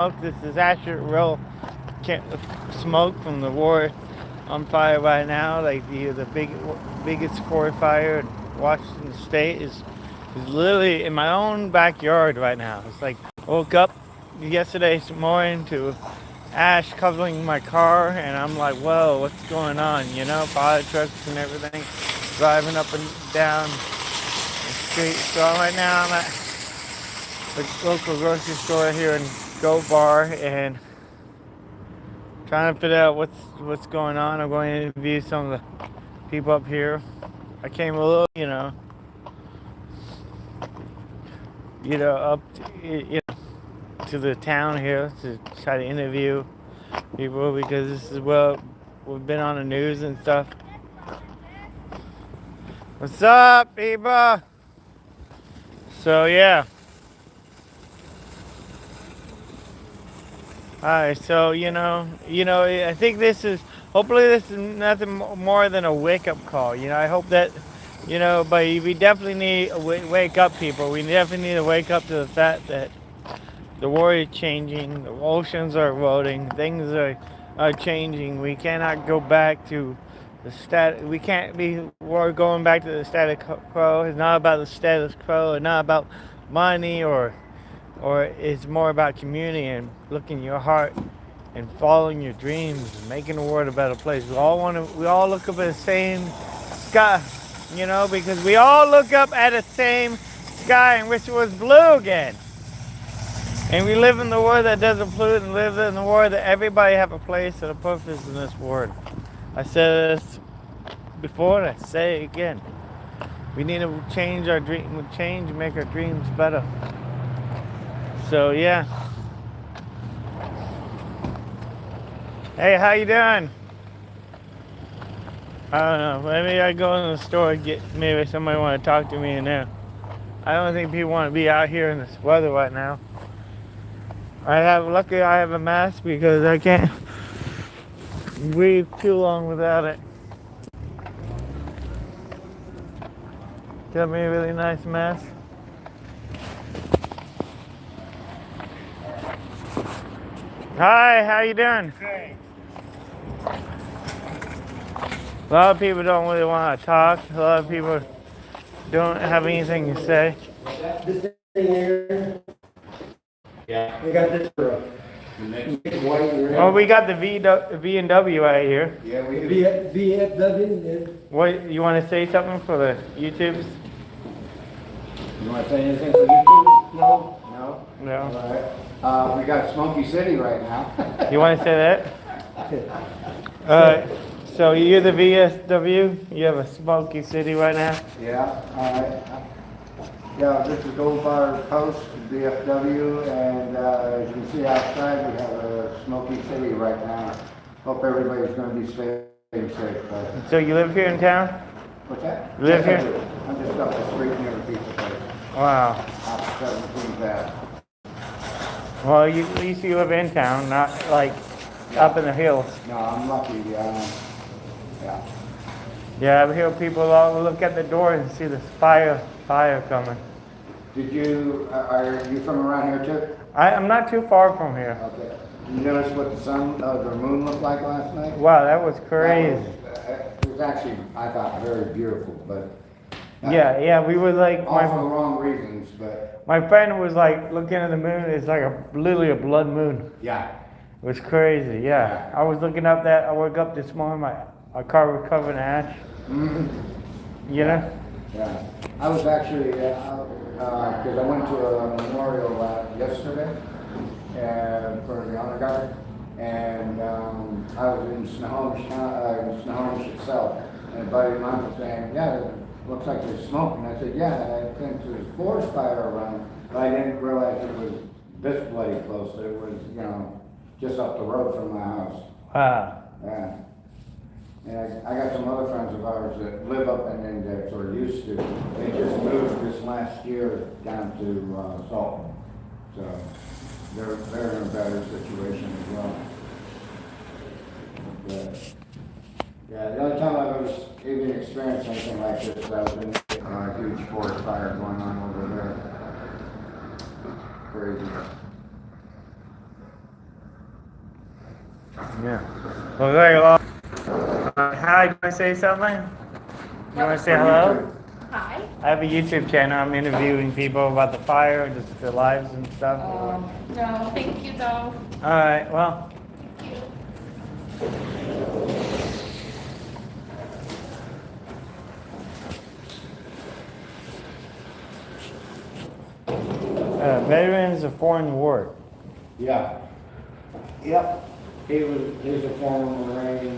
This is actually real smoke from the war on fire right now. Like biggest forest fire in Washington State is literally in my own backyard right now. It's like I woke up yesterday morning to ash covering my car, and I'm like, whoa, what's going on? You know, fire trucks and everything driving up and down the street. So right now I'm at the local grocery store here in Go Bar and trying to figure out what's going on. I'm going to interview some of the people up here. I came a little, up to the town here to try to interview people because this is what we've been on the news and stuff. What's up, people? So yeah. Alright, so I think hopefully this is nothing more than a wake-up call. I hope that, but we definitely need to wake up, people. We definitely need to wake up to the fact that the world is changing, the oceans are eroding, things are changing. We cannot go back to we're going back to the status quo. It's not about the status quo, it's not about money or it's more about community and looking in your heart and following your dreams and making the world a better place. We all look up at the same sky, because we all look up at the same sky and wish it was blue again. And we live in the world that doesn't pollute and live in the world that everybody have a place and a purpose in this world. I said this before and I say it again. We need to change make our dreams better. So yeah. Hey, how you doing? I don't know. Maybe I go in the store and maybe somebody want to talk to me in there. I don't think people want to be out here in this weather right now. Luckily I have a mask because I can't breathe too long without it. Got me a really nice mask. Hi, how you doing? Okay. A lot of people don't really want to talk. A lot of people don't have anything to say. This thing here. Yeah. We got this white. Oh, we got the V&W right here. Yeah, we do. VFW. What, you want to say something for the YouTubes? You want to say anything for YouTube? No. No? No. All right. We got Smoky City right now. You want to say that? So you're the VSW? You have a Smoky City right now? Yeah. All right. Yeah, this is Gold Bar Post, VFW, and as you can see outside, we have a Smoky City right now. Hope everybody's going to be staying safe. So you live here in town? What's that? You live here? I'm just up the street near the pizza place. Wow. Off 17th Ave. Well, at least you live in town, not like up in the hills. No, I'm lucky. Yeah. Yeah, I hear people all look at the door and see this fire coming. Are you from around here too? I'm not too far from here. Okay. You notice what the moon looked like last night? Wow, that was crazy. It was actually, I thought, very beautiful, but. Yeah, we were like. All for the wrong reasons, but. My friend was like looking at the moon, it's like literally a blood moon. Yeah. It was crazy, yeah. I was looking up I woke up this morning, my car was covered in ash. Mm-hmm. You know? Yeah. I was actually, because I went to a memorial yesterday for the honor guard, and I was in Snohomish itself, and a buddy of mine was saying, yeah, it looks like there's smoke, and I said, yeah, I think there's a forest fire around, but I didn't realize it was this bloody close. It was, just up the road from my house. Wow. Yeah. And I got some other friends of ours that live up in Index, or used to. They just moved this last year down to Salt. So they're in a better situation as well. But, yeah, the only time I've ever even experienced anything like this, I was in a huge forest fire going on over there. Crazy. Yeah. Well, very long. Hi, you want to say something? You want to say hello? Hi. I have a YouTube channel. I'm interviewing people about the fire, just their lives and stuff. No, thank you though. All right. Well. Thank you. Veterans of foreign war. Yeah. Yep. He was a former Marine,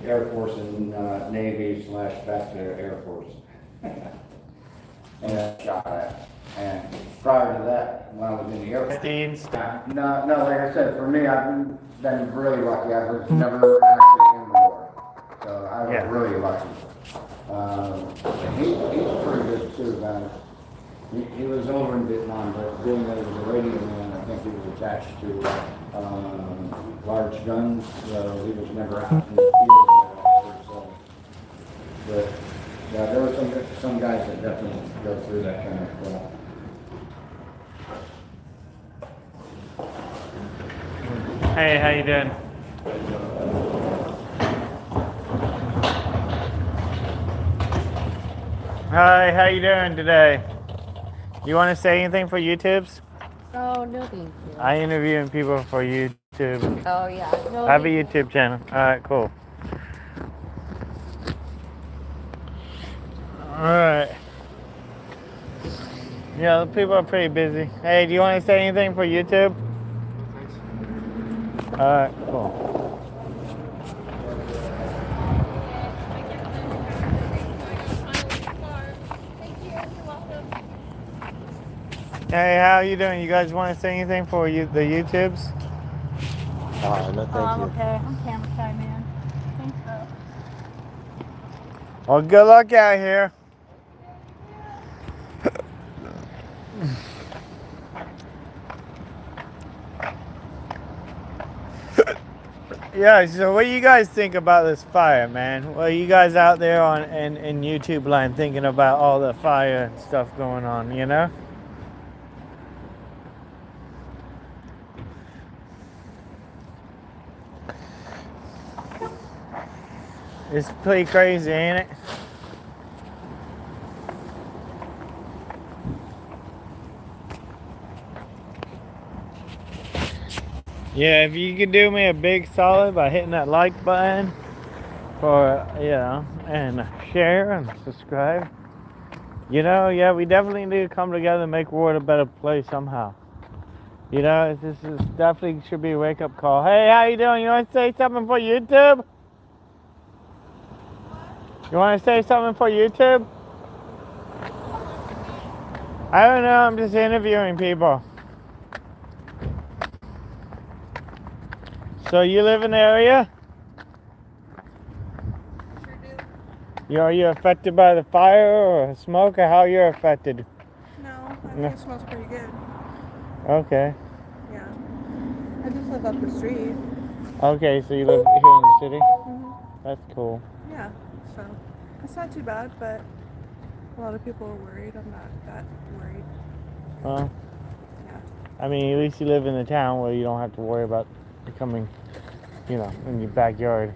Air Force and Navy / back to Air Force. And shot at. And prior to that, when I was in the Air Force. No, like I said, for me, I've been really lucky. I was never actually in the war. So I was really lucky. He's pretty good too, guys. He was over in Vietnam, but being that he was a radio man, I think he was attached to large guns, so he was never out in the field that often. So, but yeah, there were some guys that definitely go through that kind of stuff. Hey, how you doing? Hi, how you doing today? You want to say anything for YouTubes? Oh, no, thank you. I interviewing people for YouTube. Oh, yeah. No, I have a thank you. YouTube channel. All right, cool. All right. Yeah, the people are pretty busy. Hey, do you want to say anything for YouTube? All right, cool. Hey, how you doing? You guys want to say anything for the YouTubes? No, thank I'm you. okay. I'm camera shy, man. Thanks, though. Well, good luck out here. Yeah, so what do you guys think about this fire, man? Well, you guys out there in YouTube land thinking about all the fire and stuff going on, you know? It's pretty crazy, ain't it? Yeah, if you could do me a big solid by hitting that like button and share and subscribe. You know, yeah, we definitely need to come together and make the world a better place somehow. You know, this is definitely should be a wake-up call. Hey, how you doing? You want to say something for YouTube? You want to say something for YouTube? I don't know, I'm just interviewing people. So you live in the area? Sure do. Are you affected by the fire or smoke, or how you're affected? No, I No. think it smells pretty good. Okay. Yeah. I just live up the street. Okay, so you live here in the city? Mm-hmm. That's cool. Yeah, so it's not too bad, but a lot of people are worried. I'm not that worried. Well, Yeah. I mean, at least you live in the town where you don't have to worry about becoming, in your backyard.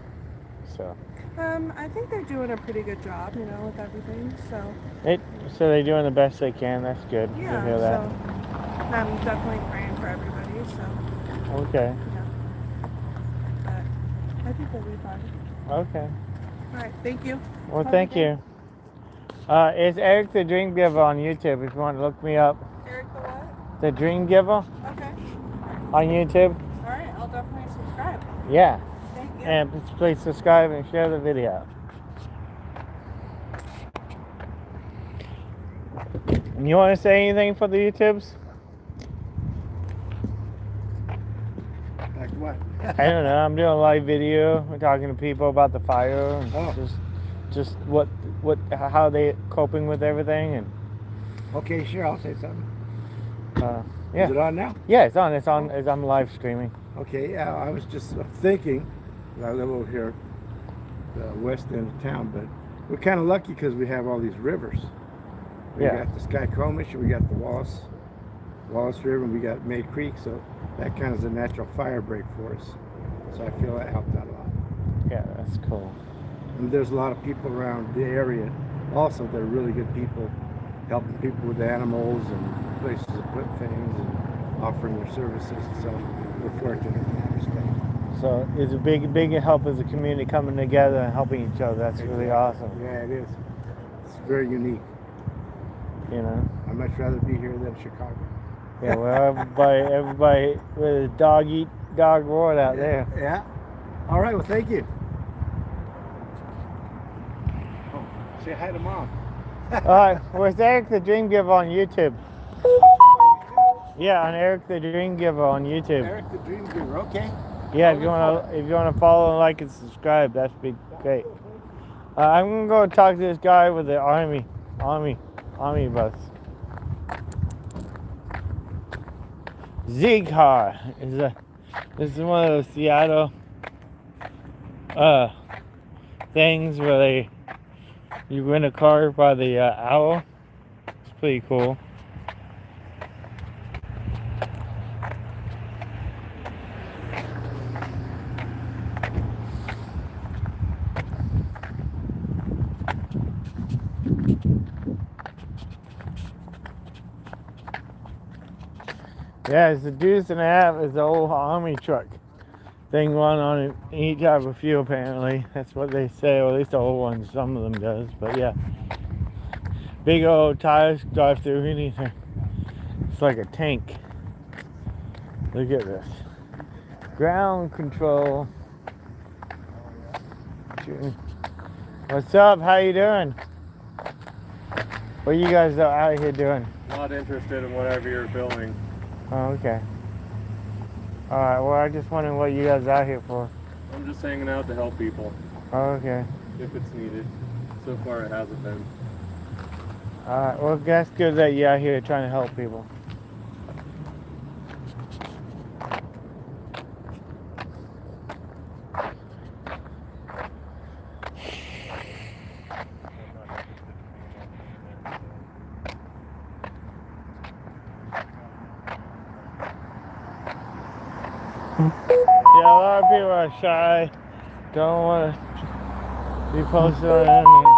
So. I think they're doing a pretty good job, with everything. So So they're doing the best they can. That's good to yeah, hear that. so I'm definitely praying for everybody. So Okay. yeah, but I think we'll be fine. Okay. All right, thank you. Well, Have a thank good day. you. It's Erick the Dream Giver on YouTube if you want to look me up. Eric, the what? The Dream Giver Okay. on YouTube. All right, I'll definitely subscribe. Yeah. Thank you. And please subscribe and share the video. You want to say anything for the YouTubes? Like what? I don't know. I'm doing a live video. We're talking to people about the fire and just how they coping with everything and Okay, sure, I'll say something. yeah. Is it on now? Yeah, it's on. I'm live streaming. Okay, yeah, I was just thinking, I live over here, the west end of town, but we're kind of lucky because we have all these rivers. We got the Skycomish, and we got the Wallace River, and we got May Creek, so that kind of is a natural fire break for us. So I feel that helped out a lot. Yeah, that's cool. And there's a lot of people around the area also that are really good people, helping people with animals and places to put things and offering their services. So we're fortunate in that respect. So it's a big help as a community coming together and helping each other. That's really awesome. Yeah, it is. It's very unique. You know. I'd much rather be here than Chicago. Yeah, well, everybody with a dog eat dog world out there. Yeah. All right. Well, thank you. Oh, say hi to Mom. All right, where's Erick the Dream Giver on YouTube? Yeah, on Erick the Dream Giver on YouTube. Erick the Dream Giver. Okay. Yeah, if you wanna follow, like, and subscribe, that'd be great. I'm gonna go talk to this guy with the army bus. Z-Car this is one of those Seattle things where you rent a car by the hour. It's pretty cool. Yeah, it's the deuce and a half is the old army truck thing run on it. Each have a few apparently. That's what they say, or at least the old ones, some of them does, but yeah. Big old tires drive through anything. It's like a tank. Look at this. Ground control. What's up? How you doing? What you guys out here doing? Not interested in whatever you're filming. Oh, okay. Alright, well, I just wondering what you guys out here for. I'm just hanging out to help people. Oh, okay. If it's needed. So far it hasn't been. Alright, well, that's good that you're out here trying to help people. Yeah, a lot of people are shy, don't want to be posted on anything.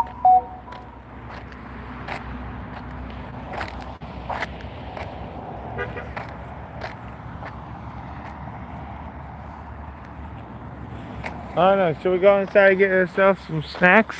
I don't know, should we go inside and get ourselves some snacks?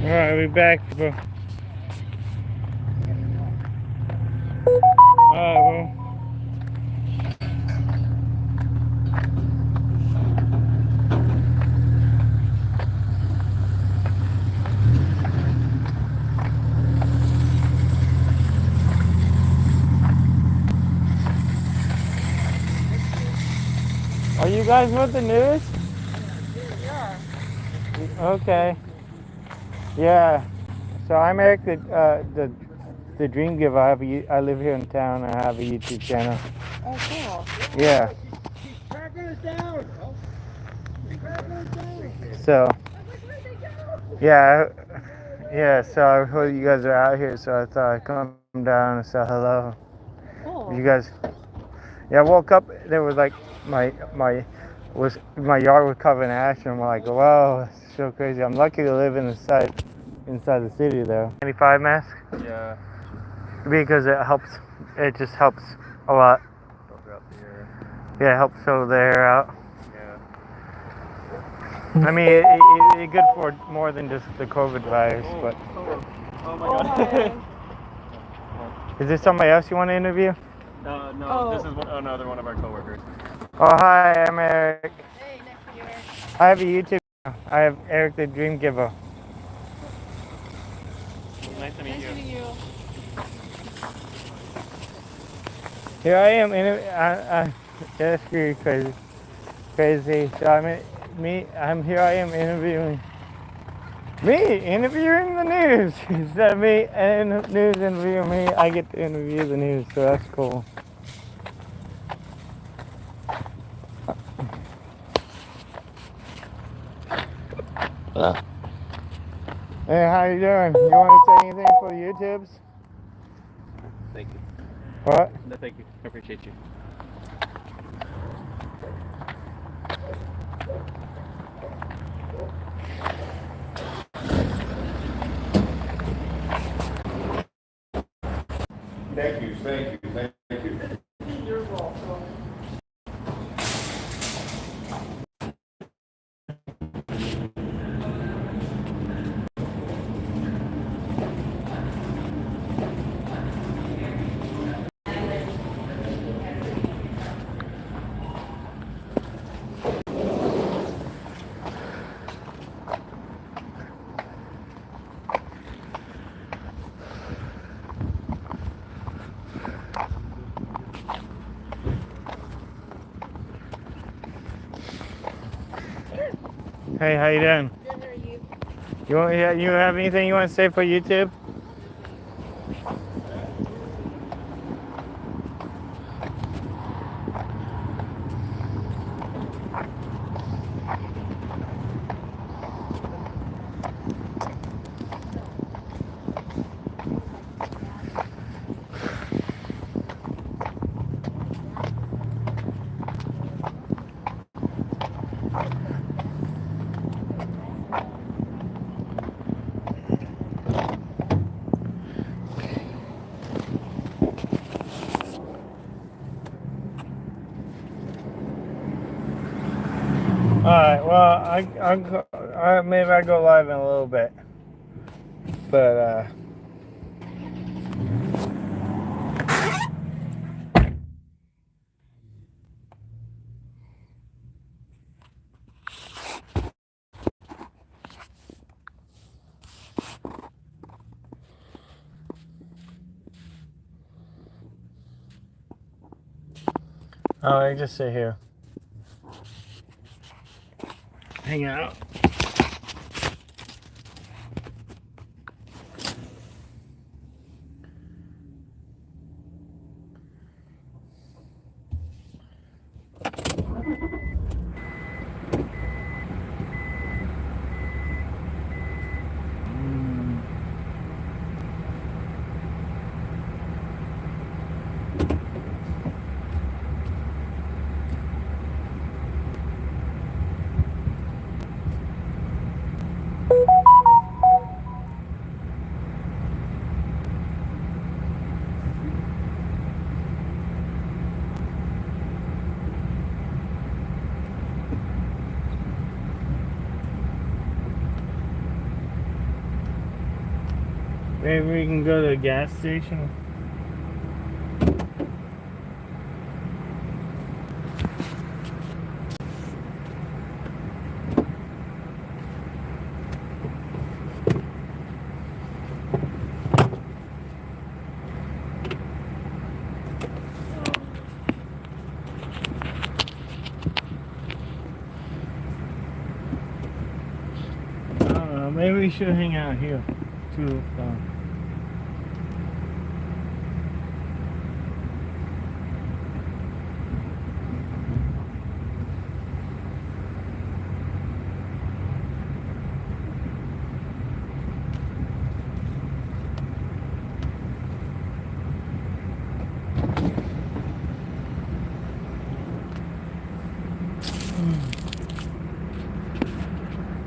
Alright, we're back. Alright, well. Are you guys with the news? Yeah. Okay. Yeah. So I'm Erick, the Dream Giver. I live here in town. I have a YouTube channel. Oh, cool. Yeah. So. Yeah. So I heard you guys are out here, so I thought I'd come down and say hello. Cool. You guys. Yeah, I woke up. There was like my yard was covered in ash, and I'm like, wow, it's so crazy. I'm lucky to live inside the city though. 95 mask? Yeah. Because it just helps a lot. Filter out the air. Yeah, it helps fill the air out. Yeah. I mean, it's good for more than just the COVID virus, but. Oh my god. Is there somebody else you want to interview? No, Oh. this is another one of our coworkers. Oh, hi, I'm Erick. Hey, nice to meet you, Erick. I have a YouTube channel. I have Erick the Dream Giver. Nice to meet Nice you. to meet you. Here I am, That's pretty crazy. Crazy. So I am interviewing interviewing the news. Instead of me and news interviewing me, I get to interview the news, so that's cool. Hey, how you doing? You want to say anything for the YouTubes? Thank you. What? No, thank you. I appreciate you. Thank you, thank you, thank you. You're welcome. Hey, how you doing? Good, how are you? You have anything you want to say for YouTube? All right. Well, maybe I go live in a little bit, but all right, just sit here, hang out. Maybe we can go to the gas station. I don't know. Maybe we should hang out here too.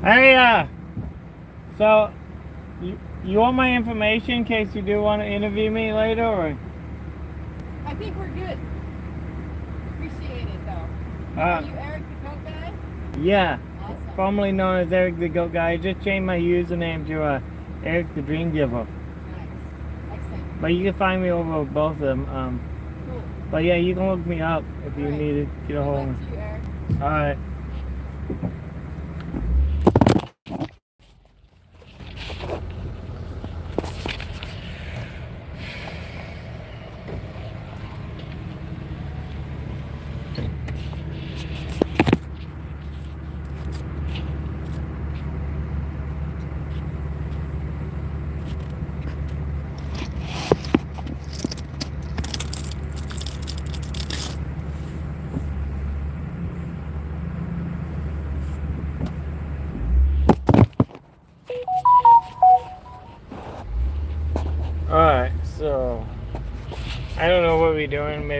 Hey, so you want my information in case you do want to interview me later, or? I think we're good. Appreciate it though. Uh, Are you Eric the Goat Guy? Yeah, Awesome. formerly known as Eric the Goat Guy. I just changed my username to Eric the Dream Giver. Nice. Excellent. But you can find me over both of them. Cool. But yeah, you can look me up if you Alright. need to get a Good hold luck of me. to you, Eric. All right.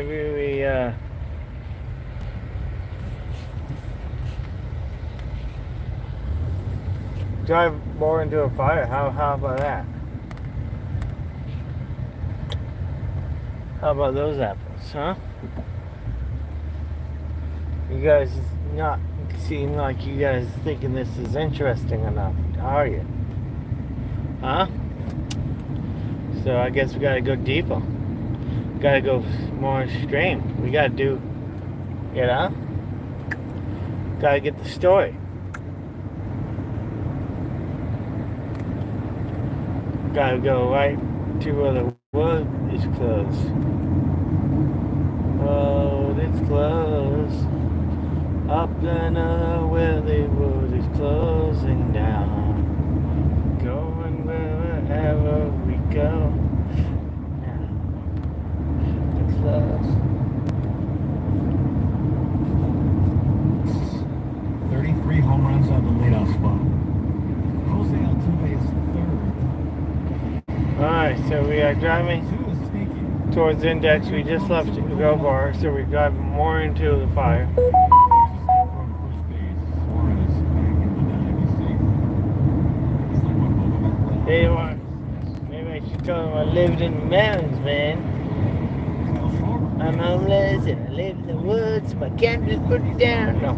maybe we drive more into a fire. How about that? How about those apples, huh? You guys not seem like you guys thinking this is interesting enough, are you? Huh? So I guess we gotta go deeper. Gotta go more extreme. We gotta do, you know? Gotta get the story. Gotta go right to where the wood is closed. Road is closed. Up and where the wood is closing down. Going wherever we go. Now, it's close. 33 home runs on the leadoff spot. Jose Altuve is third. Alright, so we are driving Two is sneaky. towards Index. We just left the Go Bar, so we're driving more into the fire. From first base. Suarez back in the dive. He's safe. He's the one moving back left. Hey, what? Maybe I should tell them I lived in the mountains, man. Kyle Schwarber. I'm homeless and I live in the woods. My cat just put it down. No.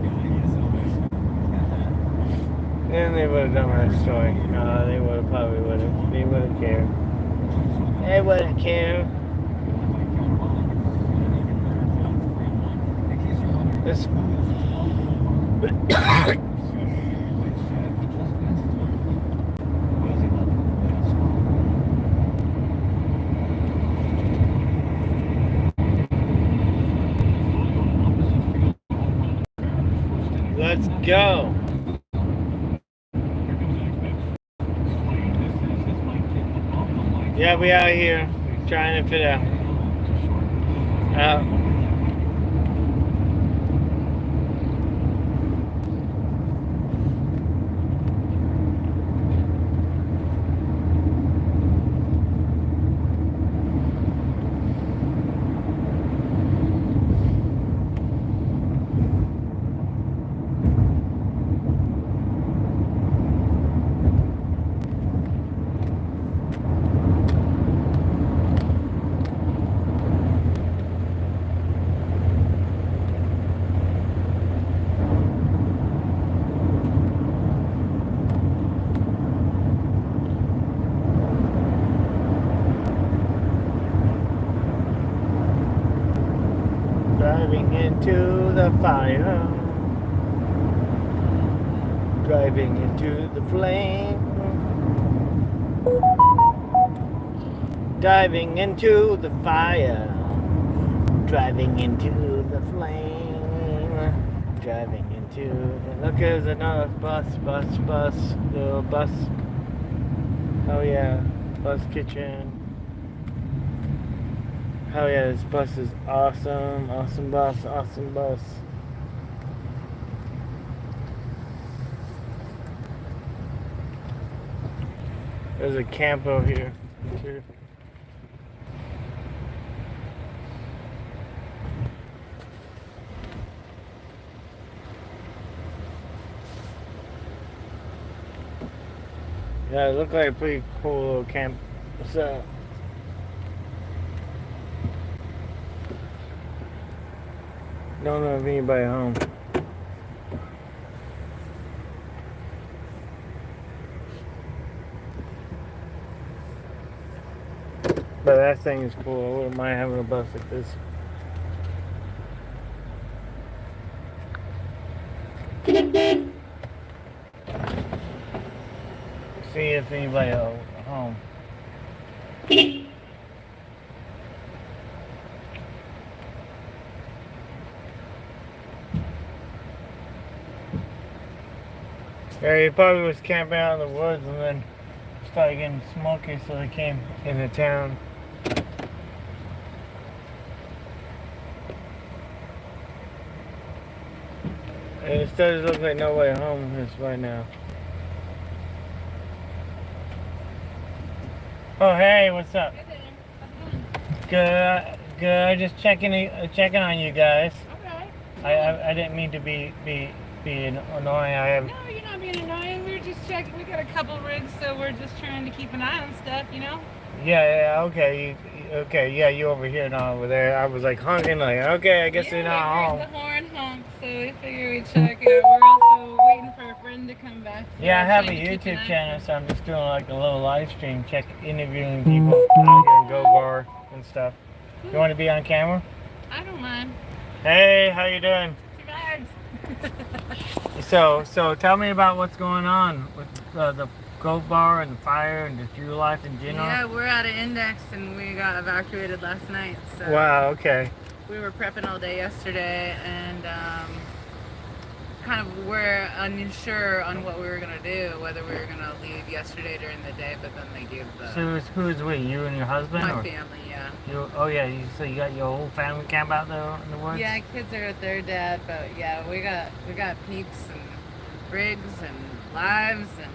And they would have done that story. No, they would have probably would have. They wouldn't care. They wouldn't care. This. Let's go. Yeah, we out here trying to fit out. Driving into the fire. Driving into the flame. Diving into the fire. Driving into the flame. Driving into the... Look, there's another bus. Little bus. Oh yeah, bus kitchen. Hell yeah, this bus is awesome. Awesome bus. There's a camp over here, too. Yeah, it looked like a pretty cool little camp. So, don't know if anybody home. But that thing is cool. I wouldn't mind having a bus like this. See if anybody home. Yeah, he probably was camping out in the woods and then started getting smoky, so they came into town. And it does look like nobody home is right now. Oh, hey, what's up? Good. Good. Just checking on you guys. Okay. I didn't mean to be annoying. I have. No, you're not being annoying. We're just checking. We got a couple rigs, so we're just trying to keep an eye on stuff, you know? Yeah. Okay. Okay. Yeah. You over here, not over there. I was like honking. Like, okay. I guess you're yeah, not we home. heard the horn honk, so we figure we'd check it. We're also waiting for a friend to come back. So Yeah, I we're have a trying to keep an YouTube eye. channel, so I'm just doing like a little live stream, interviewing people out here in Go Bar and stuff. You want to be on camera? I don't mind. Hey, how you doing? Too bad. So tell me about what's going on with the Go Bar and the fire and just your life in general. Yeah, we're at an index and we got evacuated last night. So Wow. Okay. we were prepping all day yesterday and kind of were unsure on what we were gonna do, whether we were gonna leave yesterday during the day, but then they gave the So who's with you and your husband? my or family, yeah. Oh yeah. So you got your whole family camp out there in the woods? Yeah, kids are with their dad, but yeah, we got peeps and rigs and lives and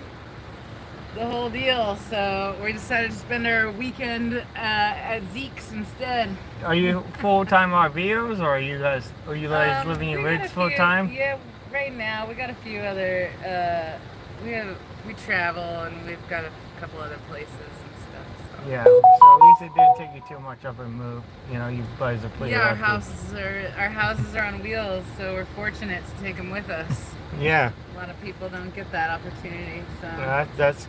the whole deal. So we decided to spend our weekend at Zeke's instead. Are you full-time RVers, or are you guys living in We got rigs a few- full-time? Yeah, right now we got a few other. We travel and we've got a couple other places and stuff. So. Yeah. So at least it didn't take you too much up and move. You know, you guys are pretty Yeah, our lucky. houses are on wheels, so we're fortunate to take them with us. Yeah. A lot of people don't get that opportunity. So That's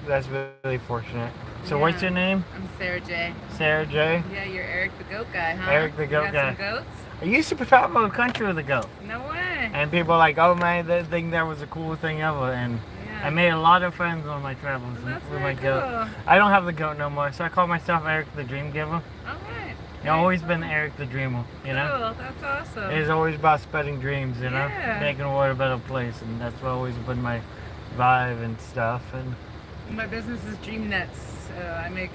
really fortunate. So what's Yeah. your name? I'm Sarah J. Sarah J. Yeah, you're Eric the goat guy, huh? Eric the You goat got guy. Some goats? I used to travel the country with a goat, No way. and people are like, "Oh man, they think that was the coolest thing ever." And Yeah. I made a lot of friends on my travels Well, that's with my very goat. cool. I don't have the goat no more, so I call myself Eric the Dream Giver. All right. I've always been Eric the Dreamer, you know. Cool. That's awesome. It's always about spreading dreams, you know, Yeah. making the world a better place, and that's what always been my vibe and stuff. And My business is Dream Nets. I make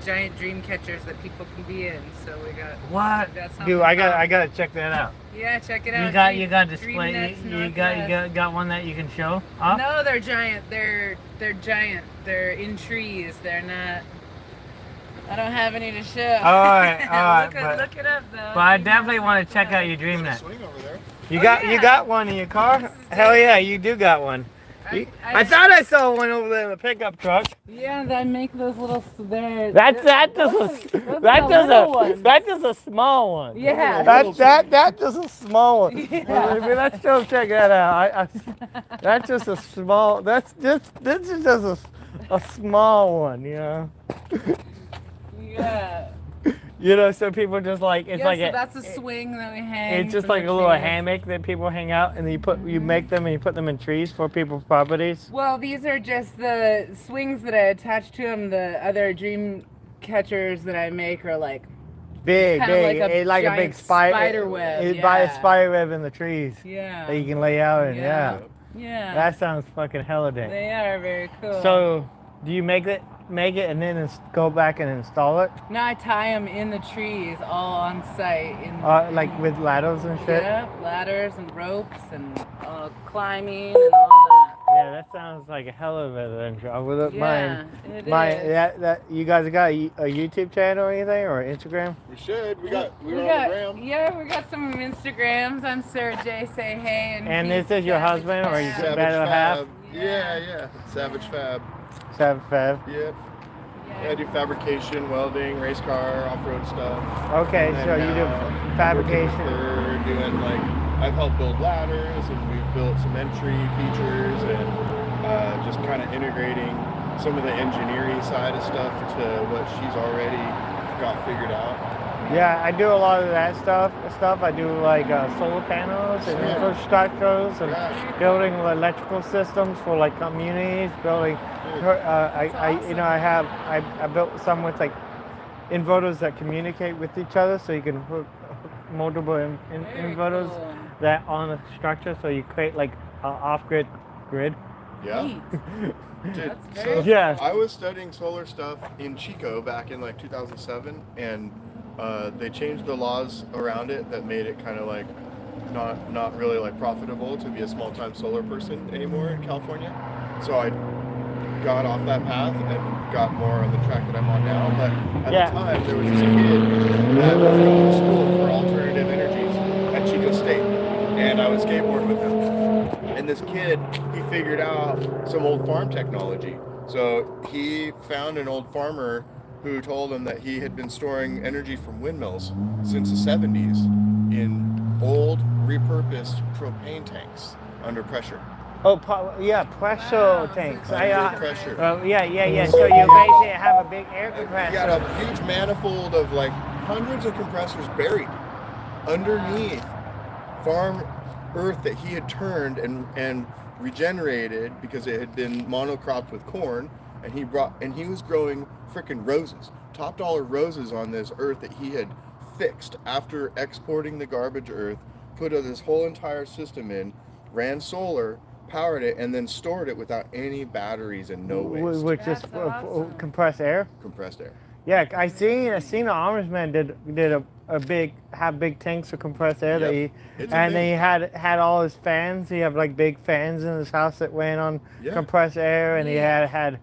giant dream catchers that people can be in. So we got. what, That's dude? I gotta check that out. Yeah, check it out. You got Dream display. Nets You Northwest. got one that you can show off. No, they're giant. They're giant. They're in trees. They're not. I don't have any to show. All right, look it up though. But I definitely want to check out your dream net. Swing over there. You Oh, got yeah. you got one in your car? Hell yeah, you do got one. I thought I saw one over there in the pickup truck. Yeah, I make those little. That's just a small one. Yeah. That's just a small one. Yeah. Maybe let's go check that out. That's just a small. This is just a small one, you know. Yeah. You know, so people just like it's Yeah, like so that's a swing that we hang. it's just from like the a little trees. hammock that people hang out, and you make them and you put them in trees for people's properties. Well, these are just the swings that I attach to them. The other dream catchers that I make are like Big, kinda big, like a it's like a big giant spider. spider web, It's by a yeah. spider web in the trees yeah, that you can lay out in. Yeah. Yeah, yeah. that sounds fucking hella dang. They are very cool. So, do you make it, and then go back and install it, now I tie them in the trees, all on site. In like with ladders and shit? yeah, ladders and ropes and climbing and all that. Yeah, that sounds like a hell of an adventure. I wouldn't mind. It is. That you guys got a YouTube channel or anything or Instagram? We should. We were We on got, the gram. yeah, we got some Instagrams. I'm Sarah J. Say hey And peace, this is your Savage husband, or you Fab. Savage better half? Fab. Yeah. Savage Fab. Fab. Yep. Yeah, I do fabrication, welding, race car, off-road stuff. Okay, And so then, you do working fabrication. for doing I've helped build ladders, and we've built some entry features, and just kind of integrating some of the engineering side of stuff to what she's already got figured out. Yeah, I do a lot of that stuff. I do like solar panels and Yeah. infrastructures and Yeah. building electrical systems for like communities. Building, I built some with like inverters that communicate with each other, so you can hook multiple Very inverters cool. that on a structure, so you create like an off-grid grid. Yeah. Neat. Dude, That's so very Yeah. I was studying solar stuff in Chico back in 2007, and they changed the laws around it that made it kind of like not really like profitable to be a small-time solar person anymore in California. So I got off that path and got more on the track that I'm on now. But at Yeah. the time, there was this kid that was going to school for alternative energies at Chico State, and I would skateboard with him. And this kid, he figured out some old farm technology. So he found an old farmer who told him that he had been storing energy from windmills since the 70s in old repurposed propane tanks under pressure. Oh, yeah, pressure Wow, tanks. so Under pressure. Yeah. So you basically have a big air He compressor. had a huge manifold of like hundreds of compressors buried underneath farm earth that he had turned and regenerated because it had been monocropped with corn, and he was growing freaking roses, top dollar roses on this earth that he had fixed after exporting the garbage earth, put this whole entire system in, ran solar, powered it, and then stored it without any batteries and no waste. Which is That's awesome. compressed air. Compressed air. Yeah, I seen the Amish man did a big tanks of compressed air that Yep. he, It's a and thing. he had all his fans. He had like big fans in his house that ran on Yeah. compressed air, and he had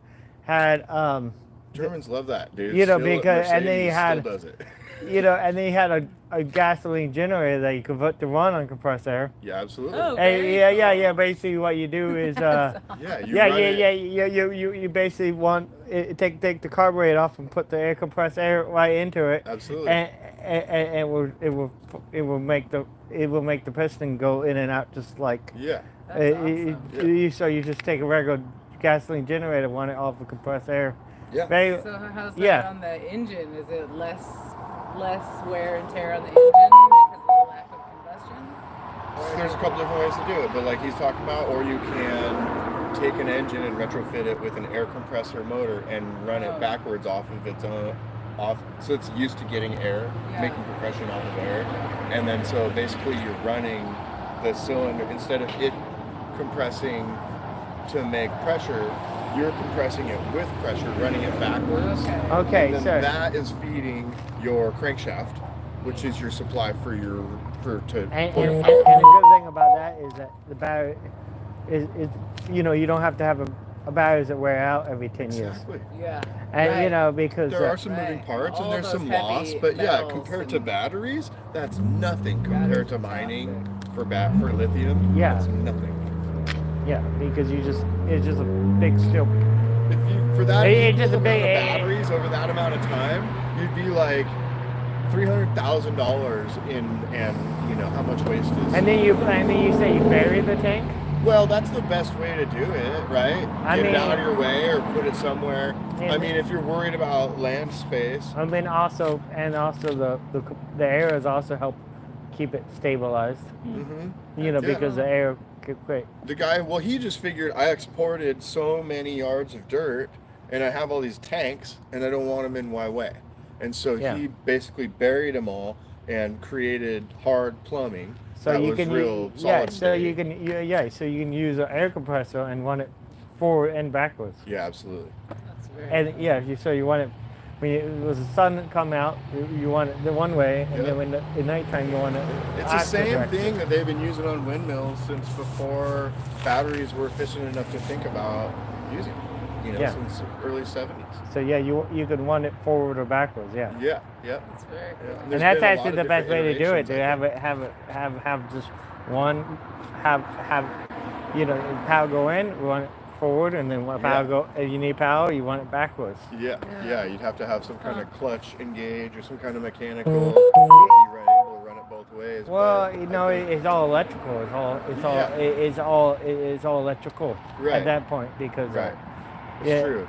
Germans love that, dude. You know, Still, because- and then he Mercedes had- still does it. and then he had a gasoline generator that you could put to run on compressed air. Yeah, absolutely. Oh, Hey, very yeah. cool. Basically, what you do is Yeah, you run it. You basically take the carburetor off and put the air compressed air right into it, Absolutely. and it will make the piston go in and out just like Yeah. That's awesome. so you just take a regular gasoline generator, run it off of compressed air. Yeah. Very, So how's that Yeah. on the engine? Is it less wear and tear on the engine because of the lack of combustion? There's a couple different ways to do it, but like he's talking about, or you can take an engine and retrofit it with an air compressor motor and run Oh. it backwards off of its own, so it's used to getting air, Yeah. making compression off of air, and then so basically you're running the cylinder instead of it compressing to make pressure, you're compressing it with pressure, running it backwards. okay, And then so that is feeding your crankshaft, which is your supply for and the the good thing about that is that the battery is you don't have to have a batteries that wear out every 10 years. Exactly. Yeah. And right. Because There are some moving Right. parts All and there's those some heavy loss, but yeah, metals compared to and- batteries, that's nothing compared to Batteries are mining for lithium. Yeah. That's nothing. because it's just a big steel. If you for that It's equal just a amount big- of batteries over that amount of time, you'd be like $300,000 in, and you know how much waste is. And then you say you bury the tank. Well, that's the best way to do it, right? I Get mean- it out of your way or put it somewhere. Yeah. I mean, if you're worried about land space, I mean, also the air has also helped keep it stabilized. Yeah. Because the air could quit. the guy, well, he just figured I exported so many yards of dirt and I have all these tanks and I don't want them in my way. And so Yeah. he basically buried them all and created hard plumbing. So that you was can real so solid you state. can so you can use an air compressor and run it forward and backwards. Yeah, absolutely. That's very And so you want it when the sun come out, you want it the one way, and Yeah. then when at nighttime you want it. It's the opposite same direction. thing that they've been using on windmills since before batteries were efficient enough to think about using. Yeah. Since early 70s. So yeah, you can run it forward or backwards. Yeah. Yeah, yeah. That's very Yeah. cool. There's And that's been a lot actually of the best way different to do it. To iterations, have just one, have power go in, run it forward, and then when power Yeah. go. If you need power, you run it backwards. Yeah, Yeah. yeah, you'd have to have some kind of clutch engage or some kind of mechanical to be able to run it both ways. Well, but I think- it's all electrical. Yeah. It's all electrical Right. at that point because Right. It's yeah, true.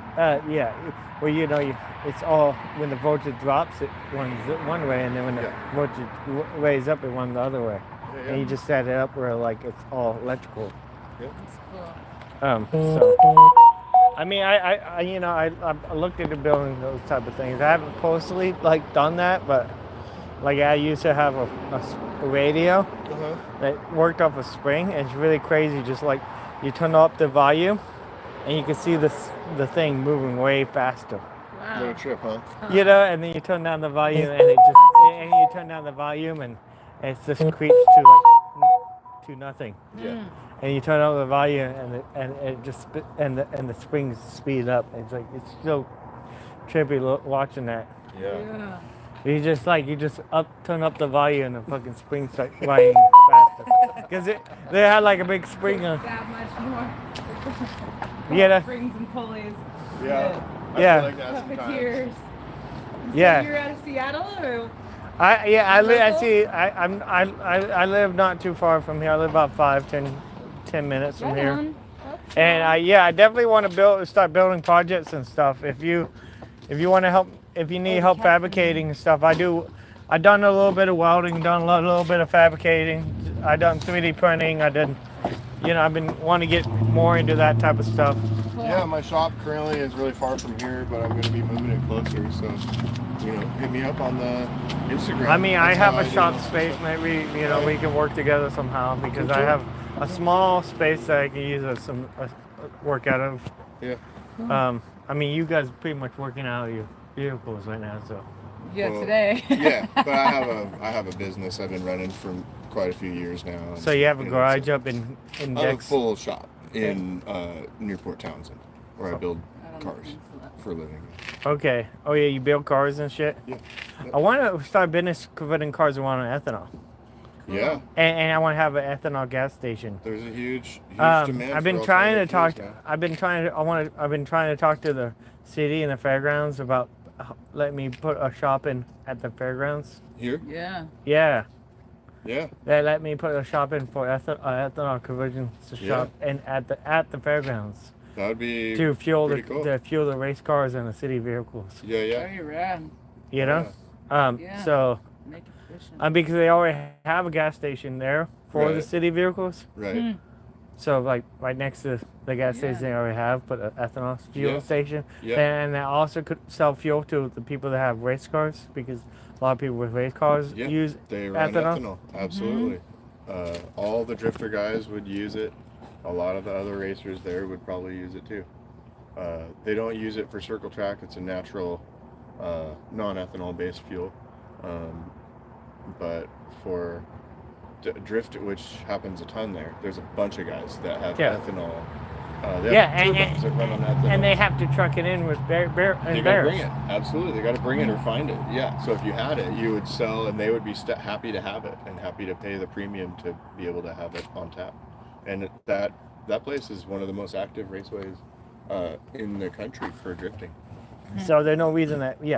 yeah. Well, it's all when the voltage drops, it runs one way, and then when the Yeah. voltage raise up, it runs the other way. Yeah, And you just set it up where like it's all electrical. yeah. That's cool. So, I mean, I looked into building those type of things. I haven't personally done that, but I used to have a radio Uh-huh. that worked off a spring, and it's really crazy. Just like you turn up the volume, and you can see the thing moving way faster. No Wow. trip, huh? And then you turn down the volume, and you turn down the volume, and it just creeps to to nothing. Yeah. and you turn up the volume, and it just and the springs speed up. It's like it's so trippy watching that. Yeah. You just turn up the volume and the fucking springs start riding faster. Because they had like a big spring on. That much more. Yeah. Springs and pulleys. Yeah. I Yeah. feel like that sometimes. Puppeteers. Yeah. So you're out of Seattle or? I Local? I live not too far from here. I live about 10 minutes from here. And I definitely want to start building projects and stuff. If you want to help, if you need help fabricating and stuff, I done a little bit of welding, done a little bit of fabricating. I done 3D printing. I've been wanting to get more into that type of stuff. Yeah, my shop currently is really far from here, but I'm going to be moving it closer. So, hit me up on the Instagram. I mean, I That's have how a do shop it. space. Maybe we can work together somehow because I have a small space that I can use as some work out of. Yeah. I mean, you guys are pretty much working out of your vehicles right now, so. Yeah, Well, today. Yeah, but I have a business I've been running for quite a few years now. So you have a garage so up in I have a Dex? full shop in Newport Townsend, where I build don't cars for a living. Okay. Oh yeah, you build cars and shit. Yeah. I want to start business converting cars around on ethanol, Yeah. and I want to have an ethanol gas station. There's a huge demand. I've been for trying to alternative talk. fuels now. I've been trying to talk to the city and the fairgrounds about letting me put a shop in at the fairgrounds. Here. Yeah. Yeah, Yeah. they let me put a shop in for ethanol conversion shop and at the fairgrounds That would be to fuel pretty cool. to fuel the race cars and the city vehicles. Yeah, yeah. Very rad. You know, Yeah. so Make it efficient. because they already have a gas station there for the Right. city vehicles. Right. So like right next to the gas Yeah. station they already have, put an ethanol fuel Yeah. station. Yeah. And they also could sell fuel to the people that have race cars because a lot of people with race cars Yeah. use They run ethanol. ethanol. Absolutely. All the drifter guys would use it. A lot of the other racers there would probably use it too. They don't use it for circle track. It's a natural, non-ethanol based fuel. But for drift, which happens a ton there's a bunch of guys that have ethanol. They have turbos that run on ethanol. And they have to truck it in with They gotta bring barrels. it. Absolutely, they gotta bring it or find it. Yeah. So if you had it, you would sell, and they would be happy to have it and happy to pay the premium to be able to have it on tap. And that place is one of the most active raceways in the country for drifting. So there's no reason that we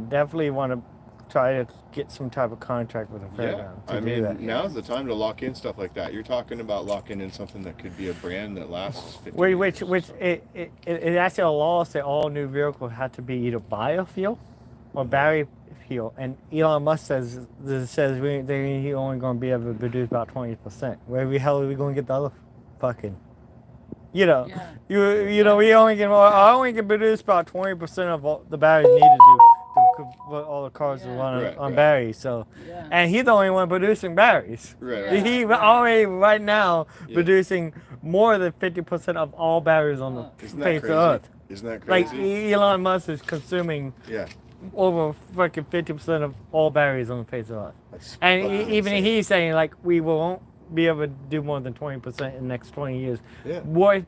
definitely want to try to get some type of contract with a Yeah, fairground I to do mean, that. now's the time to lock in stuff like that. You're talking about locking in something that could be a brand that lasts 50 Which years. it actually a law say all new vehicles have to be either biofuel or battery fuel, and Elon Musk says he only going to be able to produce about 20%. Where the hell are we going to get the other fucking? We only can produce about 20% of all the batteries needed to convert all the cars to run on batteries. So, and he's the only one producing batteries. Right. He already right now producing more than 50% of all batteries on the Isn't that face of crazy? Earth. Isn't that Like crazy? Elon Musk is consuming over fucking 50% of all batteries on the face of Earth. That's And fucking even insane. he's saying like we won't be able to do more than 20% in the next 20 years. Yeah.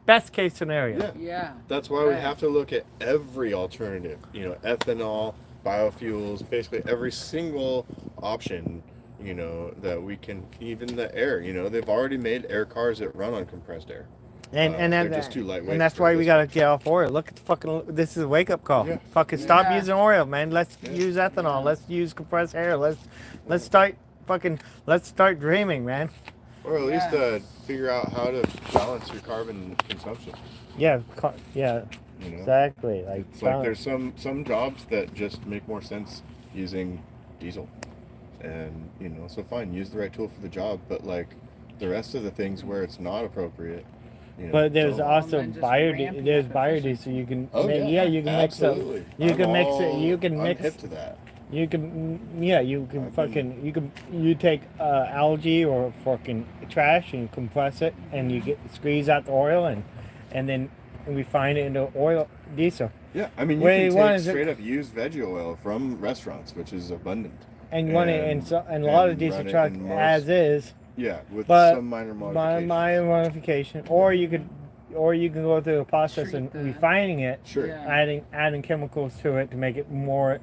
Best case scenario. Yeah. Yeah. That's why we have to look at every alternative. Ethanol, biofuels, basically every single option. That we can, even the air. They've already made air cars that run on compressed air. And they're just too lightweight. And that's for why we this. gotta get off oil. Look at the fucking. This is a wake up call. Yeah. Fucking stop Yeah. using oil, man. Let's use ethanol. Let's use compressed air. Let's start dreaming, man. Or at least figure out how to balance your carbon consumption. Yeah, exactly. Like, It's like there's some jobs that just make more sense using diesel, and so fine, use the right tool for the job, but like the rest of the things where it's not appropriate. But there's don't. also And then just ramping there's up biodiesel. You can Oh you can mix up. absolutely. You can I'm mix it. all- You can I'm mix. hip to that. You can I've fucking you take algae or fucking trash and compress it and you squeeze out the oil and then refine it into oil diesel. Yeah, I mean, you Wait, can what take is it? straight up used veggie oil from restaurants, which is abundant. And a lot of diesel run it trucks in most- as is Yeah, with but some minor by modifications. minor modification, or you can go through a process Treat and the- refining it, Sure. Yeah. adding chemicals to it to make it more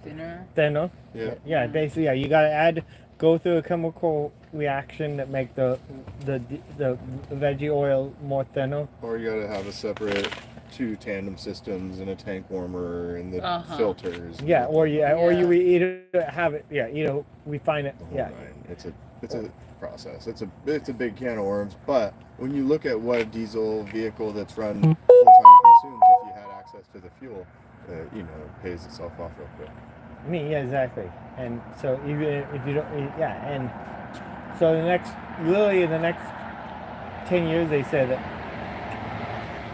Thinner. thinner. Yeah. Yeah, basically, yeah, you gotta go through a chemical reaction that make the veggie oil more thinner. Or you gotta have a separate 2 tandem systems and a tank warmer and the filters. And Yeah, or you Yeah. either have it, either refine it. the whole Yeah, nine. It's a process. It's a big can of worms. But when you look at what a diesel vehicle that's run full time consumes, if you had access to the fuel, it pays itself off real quick. I mean, yeah, exactly. And so even if you don't, and so literally in the next 10 years, they said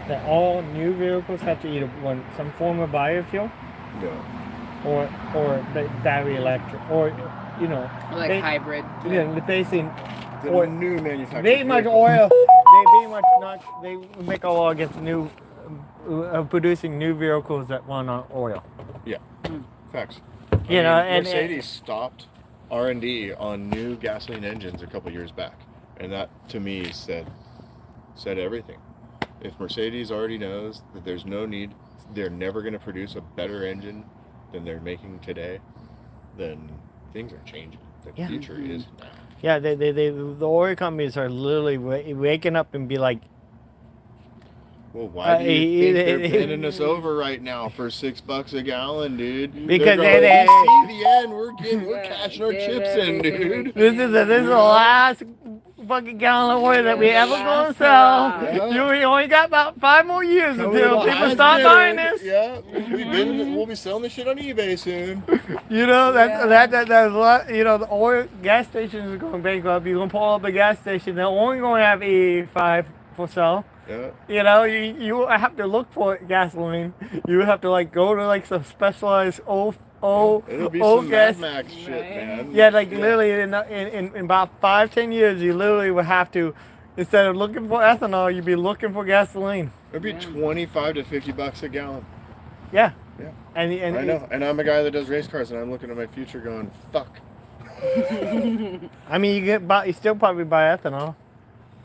that all new vehicles have to either run some form of biofuel Yeah. or battery electric, or Like they- hybrid. yeah, basically The Or- new manufactured very much vehicle. oil. They very much not. They make a law against producing new vehicles that run on oil. Facts. Mercedes stopped R&D on new gasoline engines a couple years back, and that to me said everything. If Mercedes already knows that there's no need, they're never going to produce a better engine than they're making today, then things are changing. The future is now. Yeah, the oil companies are literally waking up and be like, Well, why do you think they're they- bending us over right now for $6 a gallon, dude? Because They're they- going, we see the end. We're cashing our chips in, dude. this is the last fucking gallon of oil that we ever gonna sell. Yeah. You only got about 5 more years Coming until to the people highest start bidder. buying this. Yeah, we'll be selling this shit on eBay soon. That's a lot. The oil gas stations are going bankrupt. You're gonna pull up a gas station. They're only gonna have E85 for sale. Yeah. You have to look for gasoline. You have to go to some specialized old It'll be some gas. Mad Max shit, man. Yeah, literally in about 5-10 years, you literally would have to, instead of looking for ethanol, you'd be looking for gasoline. It'd be $25 to $50 a gallon. Yeah. Yeah. And I know, and I'm a guy that does race cars, and I'm looking at my future going, fuck. I mean, you still probably buy ethanol,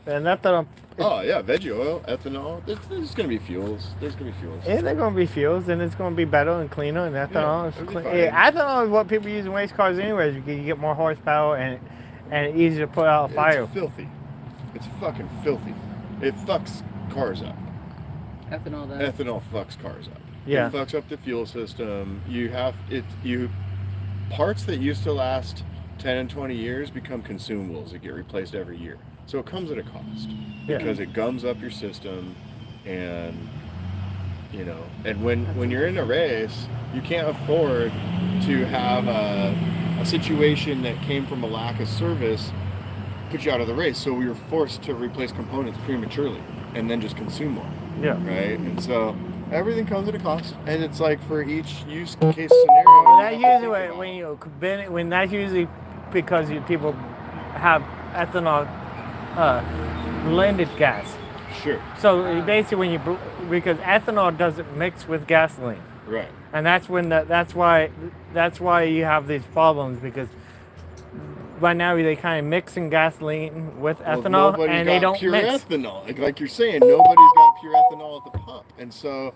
and ethanol. Oh yeah, veggie oil, ethanol. There's gonna be fuels. There's gonna be fuels. Yeah, they're going to be fuels, and it's going to be better and cleaner. And ethanol it'll is be clean. fine. Yeah, ethanol is what people use in race cars, anyways. You get more horsepower and easier to put out a fire. It's filthy. It's fucking filthy. It fucks cars up. Ethanol does. Ethanol fucks cars up. Yeah. It fucks up the fuel system. Parts that used to last 10 and 20 years become consumables that get replaced every year. So it comes at a cost because it gums up your system, and and when you're in a race, you can't afford to have a situation that came from a lack of service put you out of the race. So we were forced to replace components prematurely and then just consume more. Yeah. Right? And so everything comes at a cost, and it's like for each use case scenario. That's usually when that's usually because people have ethanol blended gas. Sure. So basically, because ethanol doesn't mix with gasoline, Right. and that's why you have these problems, because right now they kind of mixing gasoline with Well, ethanol, nobody's and got they don't pure mix. ethanol. Like you're saying, nobody's got pure ethanol at the pump, and so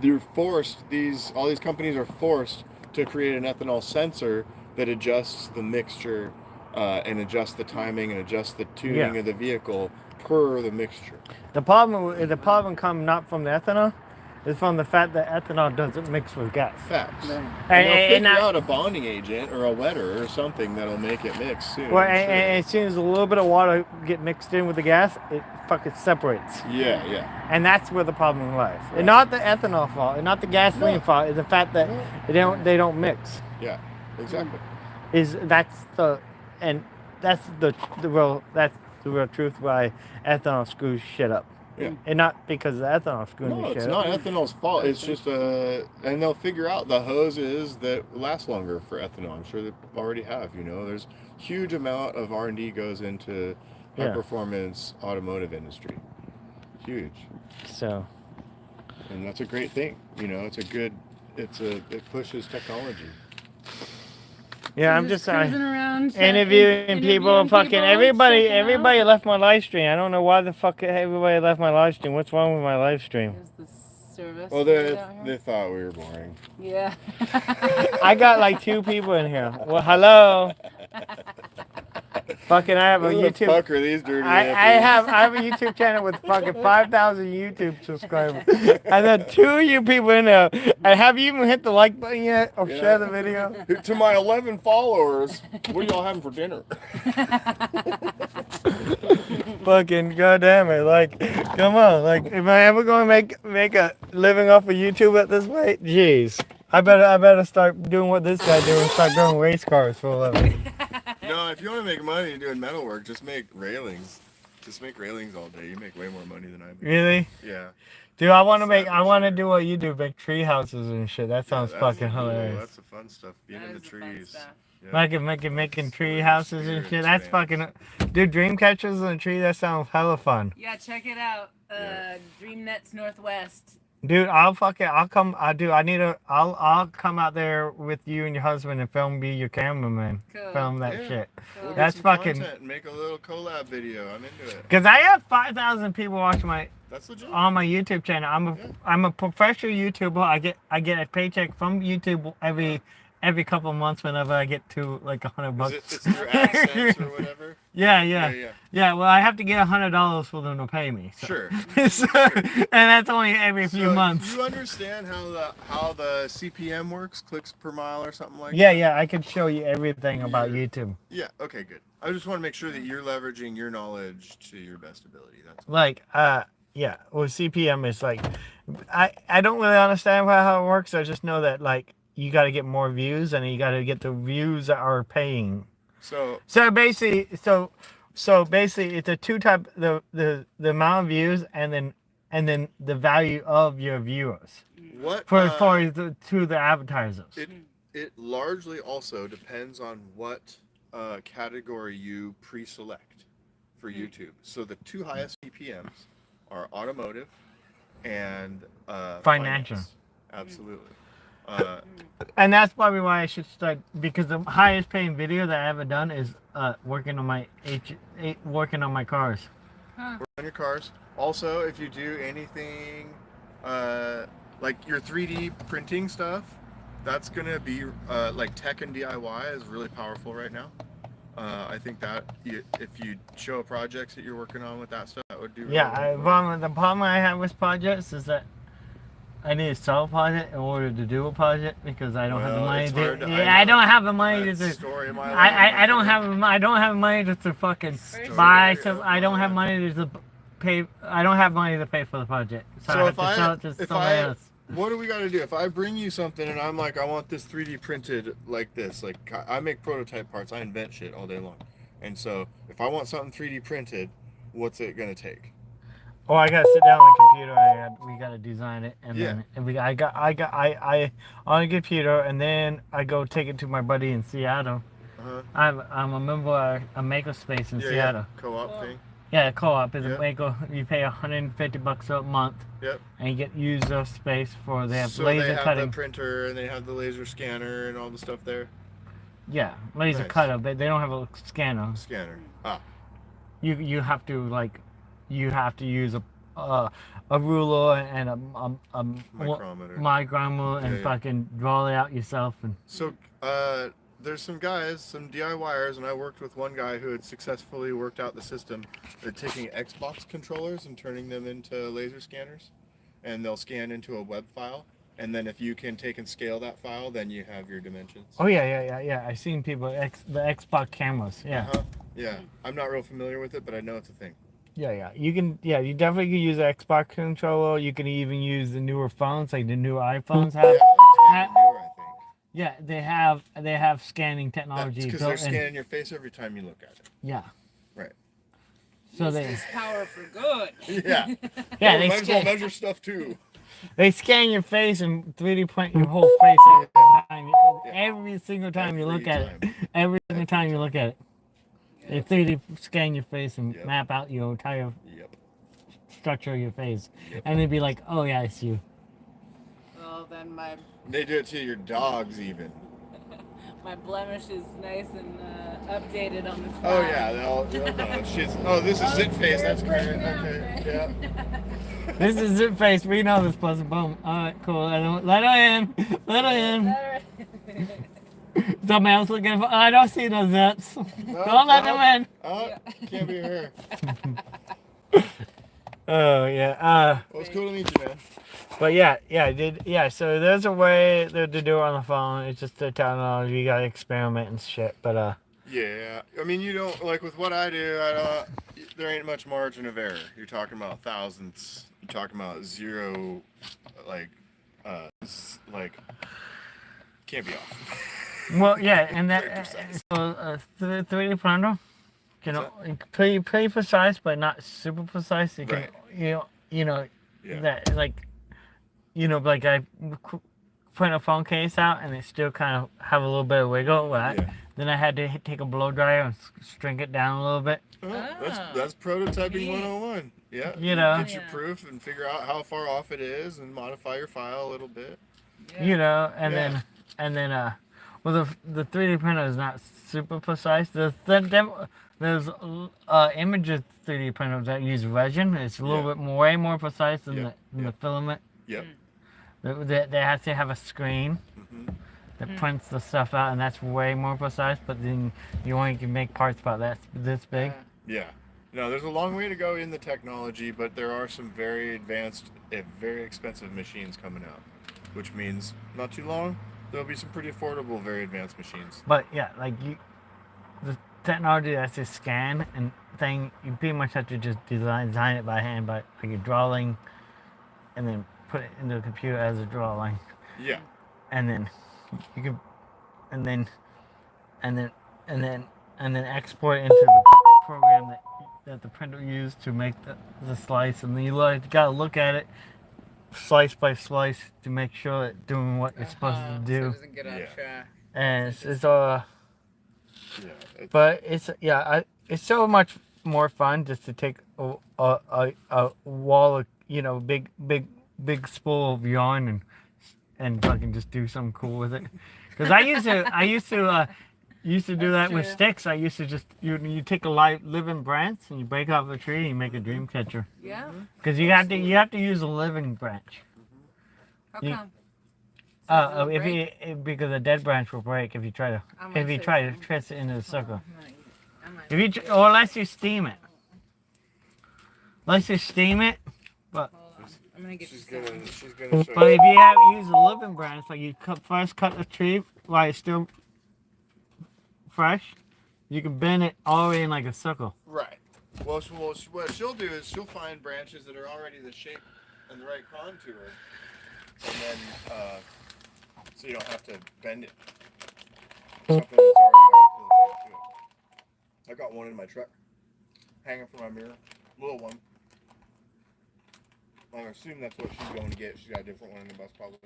they're forced. All these companies are forced to create an ethanol sensor that adjusts the mixture and adjusts the timing and adjusts the tuning of the vehicle per the mixture. The problem comes not from the ethanol, it's from the fact that ethanol doesn't mix with gas. Facts. Right. And they'll And figure out a bonding agent or a wetter or something that'll make it mix soon. Well, I'm sure. and as soon as a little bit of water get mixed in with the gas, it fucking separates. Yeah. And that's where the problem lies. And not the ethanol fault, and not the gasoline fault. It's the fact that they don't mix. Yeah. Exactly. That's the real truth why ethanol screws shit up. Yeah. And not because the ethanol screwing No, the it's shit not up. ethanol's fault. It's just and they'll figure out the hoses that last longer for ethanol. I'm sure they already have. There's huge amount of R&D goes into high performance automotive industry. Huge. So And that's a great thing. It pushes technology. Yeah, So I'm just cruising around, interviewing people. Fucking everybody, checking out. everybody left my live stream. I don't know why the fuck everybody left my live stream. What's wrong with my live stream? Is the service Well, good out here? they thought we were boring. Yeah. I got like 2 people in here. Well, hello. Fucking, I have a Who the YouTube. fuck are these dirty I hippies? have a YouTube channel with fucking 5,000 YouTube subscribers, and then 2 of you people in there. And have you even hit the like button yet or share the video? To my 11 followers, what are y'all having for dinner? Fucking goddamn it! Like, come on! Like, am I ever going to make a living off of YouTube at this rate? Jeez, I better start doing what this guy do and start doing race cars for a living. No, if you want to make money doing metal work, just make railings. Just make railings all day. You make way more money than I make. Really? Yeah. Dude, I want to do what you do, make tree houses and shit. That sounds that's fucking cool. hilarious. That's the fun stuff. Being That in the is the fun trees. stuff. Yeah. Making tree where houses your and spirit shit. That's expands. fucking, dude. Dream catchers in a tree. That sounds hella fun. Yeah, check it out. Dream Nets Northwest. Dude, I'll come. I'll come out there with you and your husband and be your cameraman. Cool. Film that Yeah. shit. Cool. Get That's some fucking. content and make a little collab video. I'm into it. Cause I have 5,000 people watching That's legit. on my YouTube channel. I'm a professional YouTuber. I get a paycheck from YouTube every couple of months whenever I get to like $100. It's through AdSense or whatever? Yeah. Well, I have to get $100 for them to pay me. So. Sure. So, and that's only every few months. You understand how the CPM works, clicks per mile or something like that? Yeah, I could show you everything about YouTube. Yeah, okay, good. I just want to make sure that you're leveraging your knowledge to your best ability. That's all. Like, yeah, well, CPM is like, I don't really understand how it works. I just know that, like, you got to get more views and you got to get the views that are paying. So basically, it's a two type, the amount of views and then the value of your viewers what to the advertisers. it largely also depends on what category you pre-select for YouTube. So the 2 highest CPMs are automotive and Financial. finance. Absolutely. And that's probably why I should start, because the highest paying video that I ever done is working on my cars. Work on your cars. Also, if you do anything like your 3D printing stuff, that's gonna be like tech and DIY is really powerful right now. I think that if you show projects that you're working on with that stuff, that would do really well. The problem I have with projects is that I need to sell a project in order to do a project because I don't have the money. I don't have the money to. Story of my life, I don't have money to fucking buy some. I don't have money to pay. I don't have money to pay for the project. So I have to sell it to somebody else. What do we got to do? If I bring you something and I'm like, I want this 3D printed like this, like I make prototype parts, I invent shit all day long. And so if I want something 3D printed, what's it gonna take? Oh, I gotta sit down on the computer. We gotta design it, and Yeah. then I on the computer, and then I go take it to my buddy in Seattle. I'm a member of a makerspace in Seattle. Co-op thing. Yeah, co-op is Yep. a maker. You pay $150 a month, Yep. and you get user space for they have So laser they have cutting. the printer and they have the laser scanner and all the stuff there. Yeah, laser Nice. cutter. They don't have a scanner. Scanner. Ah. You have to use a ruler and a Micrometer. micrometer and Yeah. fucking draw it out yourself. And So there's some guys, some DIYers, and I worked with one guy who had successfully worked out the system. They're taking Xbox controllers and turning them into laser scanners, and they'll scan into a web file. And then if you can take and scale that file, then you have your dimensions. oh yeah. I've seen people the Xbox cameras. Yeah. Yeah. I'm not real familiar with it, but I know it's a thing. Yeah. You can. Yeah, you definitely can use the Xbox controller. You can even use the newer phones, like the new iPhones have. Yeah, like 10 and newer, I think. Yeah, they have scanning technology Because built they're in. scanning your face every time you look at it. Yeah. Right. So Use they this power for good. Yeah. yeah Oh, they might as well scan, measure stuff too. they scan your face and 3D print your whole face every single time you look at it. Every single time you look at it. They 3D scan your face and Yep. map out your entire Yep. structure of your face. Yep. And they'd be like, oh yeah, it's you. Well, then my They do it to your dogs even. my blemish is nice and updated on the fly. Oh yeah, they'll know. This is Zit Face. That's great. Okay, yeah. This is Zip Face. We know this person. Boom. Alright, cool. Let her in. Let her in. Somebody else looking for. I don't see no zips. Don't let them in. Oh, can't be her. Oh yeah. Well, it's cool to meet you, man. But yeah. So there's a way to do it on the phone. It's just the technology. You gotta experiment and shit. But Yeah, I mean, you don't like with what I do. There ain't much margin of error. You're talking about thousandths. You're talking about zero, can't be off. well, yeah, and Very that precise. so 3D printer, pretty precise, but not super precise. You can Right. Yeah. that like I print a phone case out and it still kind of have a little bit of wiggle. Right? Yeah. Then I had to take a blow dryer and string it down a little bit. That's prototyping 101. Yeah. You know. Get your proof and figure out how far off it is and modify your file a little bit. And then well, the 3D printer is not super precise. There's images 3D printers that use resin. It's a little bit way more precise than the filament. Yep. They have to have a screen that prints the stuff out, and that's way more precise. But then you only can make parts about this big. Yeah. No, there's a long way to go in the technology, but there are some very advanced, very expensive machines coming out, which means not too long there'll be some pretty affordable, very advanced machines. But yeah, like the technology that's a scan and thing, you pretty much have to just design it by hand, by like a drawing, and then put it into a computer as a drawing. Yeah. And then you can, and then export it into the program that the printer used to make the slice, and then you gotta look at it slice by slice to make sure it's doing what it's supposed to do. So it doesn't get off track. And it's all. Yeah. But it's so much more fun just to take a wall of big spool of yarn and fucking just do something cool with it. Because I used to do that with sticks. I used to just you take a living branch and you break off a tree and you make a dream catcher. Yeah. Because you have to use a living branch. How You- come? Because a dead branch will break if you try to twist it into a circle. Or unless you steam it. Unless you steam it, but I'm gonna get She's you gonna show but you. if you use a living branch, like you first cut the tree while it's still fresh, you can bend it all the way in like a circle. Right. Well, what she'll do is she'll find branches that are already the shape and the right contour, and then so you don't have to bend it. Something that's already close to it. I got one in my truck, hanging from my mirror, little one. I assume that's what she's going to get. She's got a different one in the bus, probably.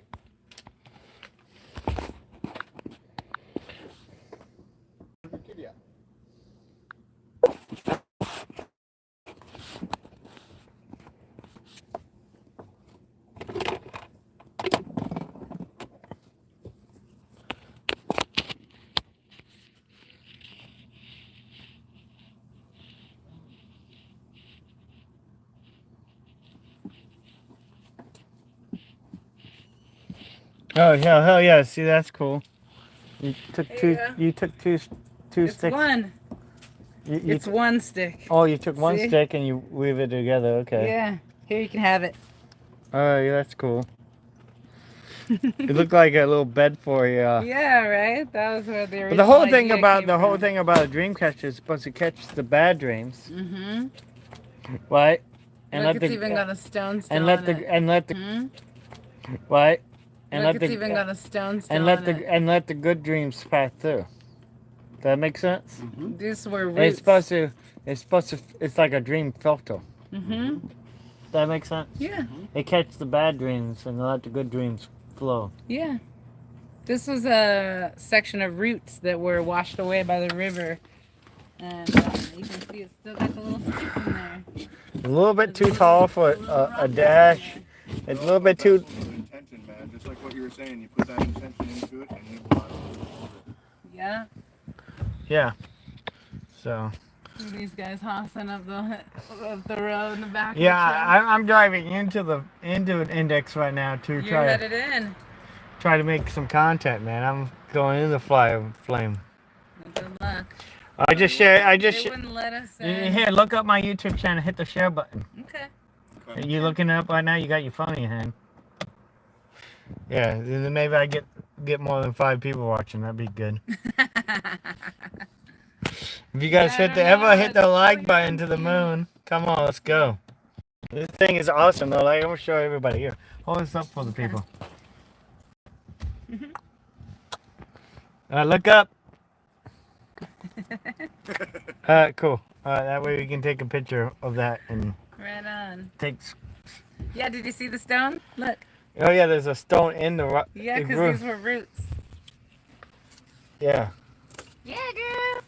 Yeah. Oh yeah, hell yeah! See, that's cool. You took There two. you go. You took two It's sticks. one. You It's one stick. Oh, you took one See? stick and you weave it together. Okay. Yeah. Here you can have it. Oh yeah, that's cool. It looked like a little bed for you. Yeah, right. That was where the original. But the whole thing idea about came the whole from. thing about a dream catcher is supposed to catch the bad dreams, Mm-hmm. right? Look, it's even got a stone still and let on the it. and let the Mhm. right and Look, let it's the even got a stone still and let on the it. and let the good dreams pass through. Does that make sense? These were And roots. it's like a dream filter. Mm-hmm. Does that make sense? Yeah. They catch the bad dreams and let the good dreams flow. Yeah. This was a section of roots that were washed away by the river. And you can see it's still got the little sticks in there. A little bit too tall for a dash. It's a little bit too. Intention, man. Just like what you were saying, you put that intention into it, and you will not. Yeah. So. These guys hossing up the road in the back. Yeah, of the truck. I'm driving into an index right now to You're try headed in. to make some content, man. I'm going in the flame. Well, good luck. I just share. They wouldn't let us in. Here, look up my YouTube channel. Hit the share button. Okay. Are you looking it up right now? You got your phone in your hand. Yeah, then maybe I get more than 5 people watching. That'd be good. If you guys hit the like button to the moon, come on, let's go. This thing is awesome though. Like, I'm gonna show everybody here. Hold this up for the people. Look up. Cool. That way we can take a picture of that and Right on. take. Yeah, did you see the stone? Look. Oh yeah, there's a stone in the rock. Yeah, because these were roots. Yeah. Yeah, girl.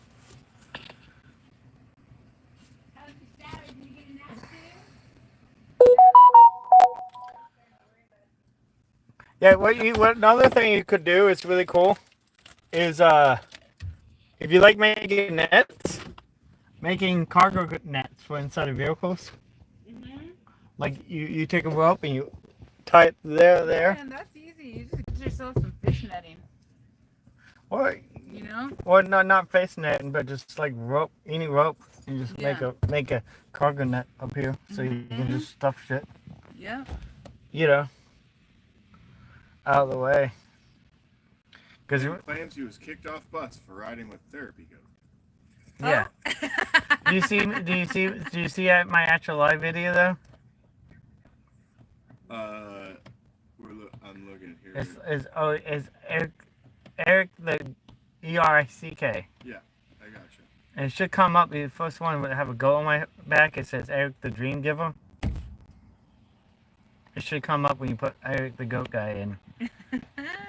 Yeah, what another thing you could do is really cool is if you like making nets, making cargo nets for inside of vehicles. Like you take a rope and you tie it there. Man, that's easy. You just get yourself some fish netting. Or You know? or not face netting, but just like rope, any rope, and just make a cargo net up here so you can just stuff shit. Yeah. You know. Out of the way. Because He claims he was kicked off bus for riding with therapy goat. yeah. Do you see my actual live video though? I'm looking here. It's Erick the ERICK. Yeah, I gotcha. And it should come up. The first one would have a goat on my back. It says Erick the Dream Giver. It should come up when you put Erick the Goat Guy in.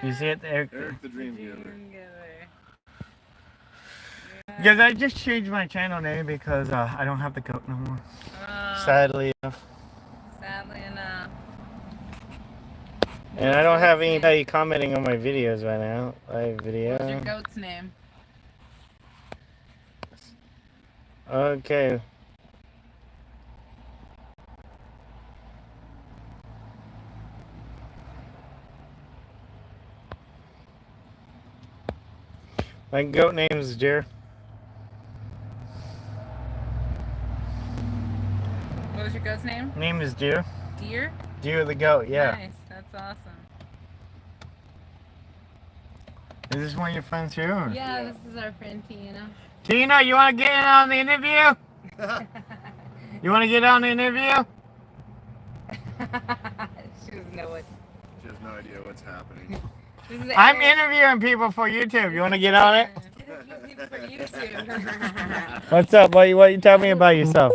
You see it, Erick the Dream Giver. Because I just changed my channel name because I don't have the goat no more. Sadly enough. Sadly enough. And I don't have anybody commenting on my videos right now. Live video. What's your goat's name? Okay. My goat name is Deer. What was your goat's name? Name is Deer. Deer? Deer the goat, yeah. Nice. That's awesome. Is this one of your friends here? Or? Yeah, this is our friend Tina. Tina, you want to get in on the interview? You want to get on the interview? She doesn't know what. She has no idea what's happening. This is I'm Erick. interviewing people for YouTube. You want to get on it? People for YouTube. What's up? What you tell me about yourself?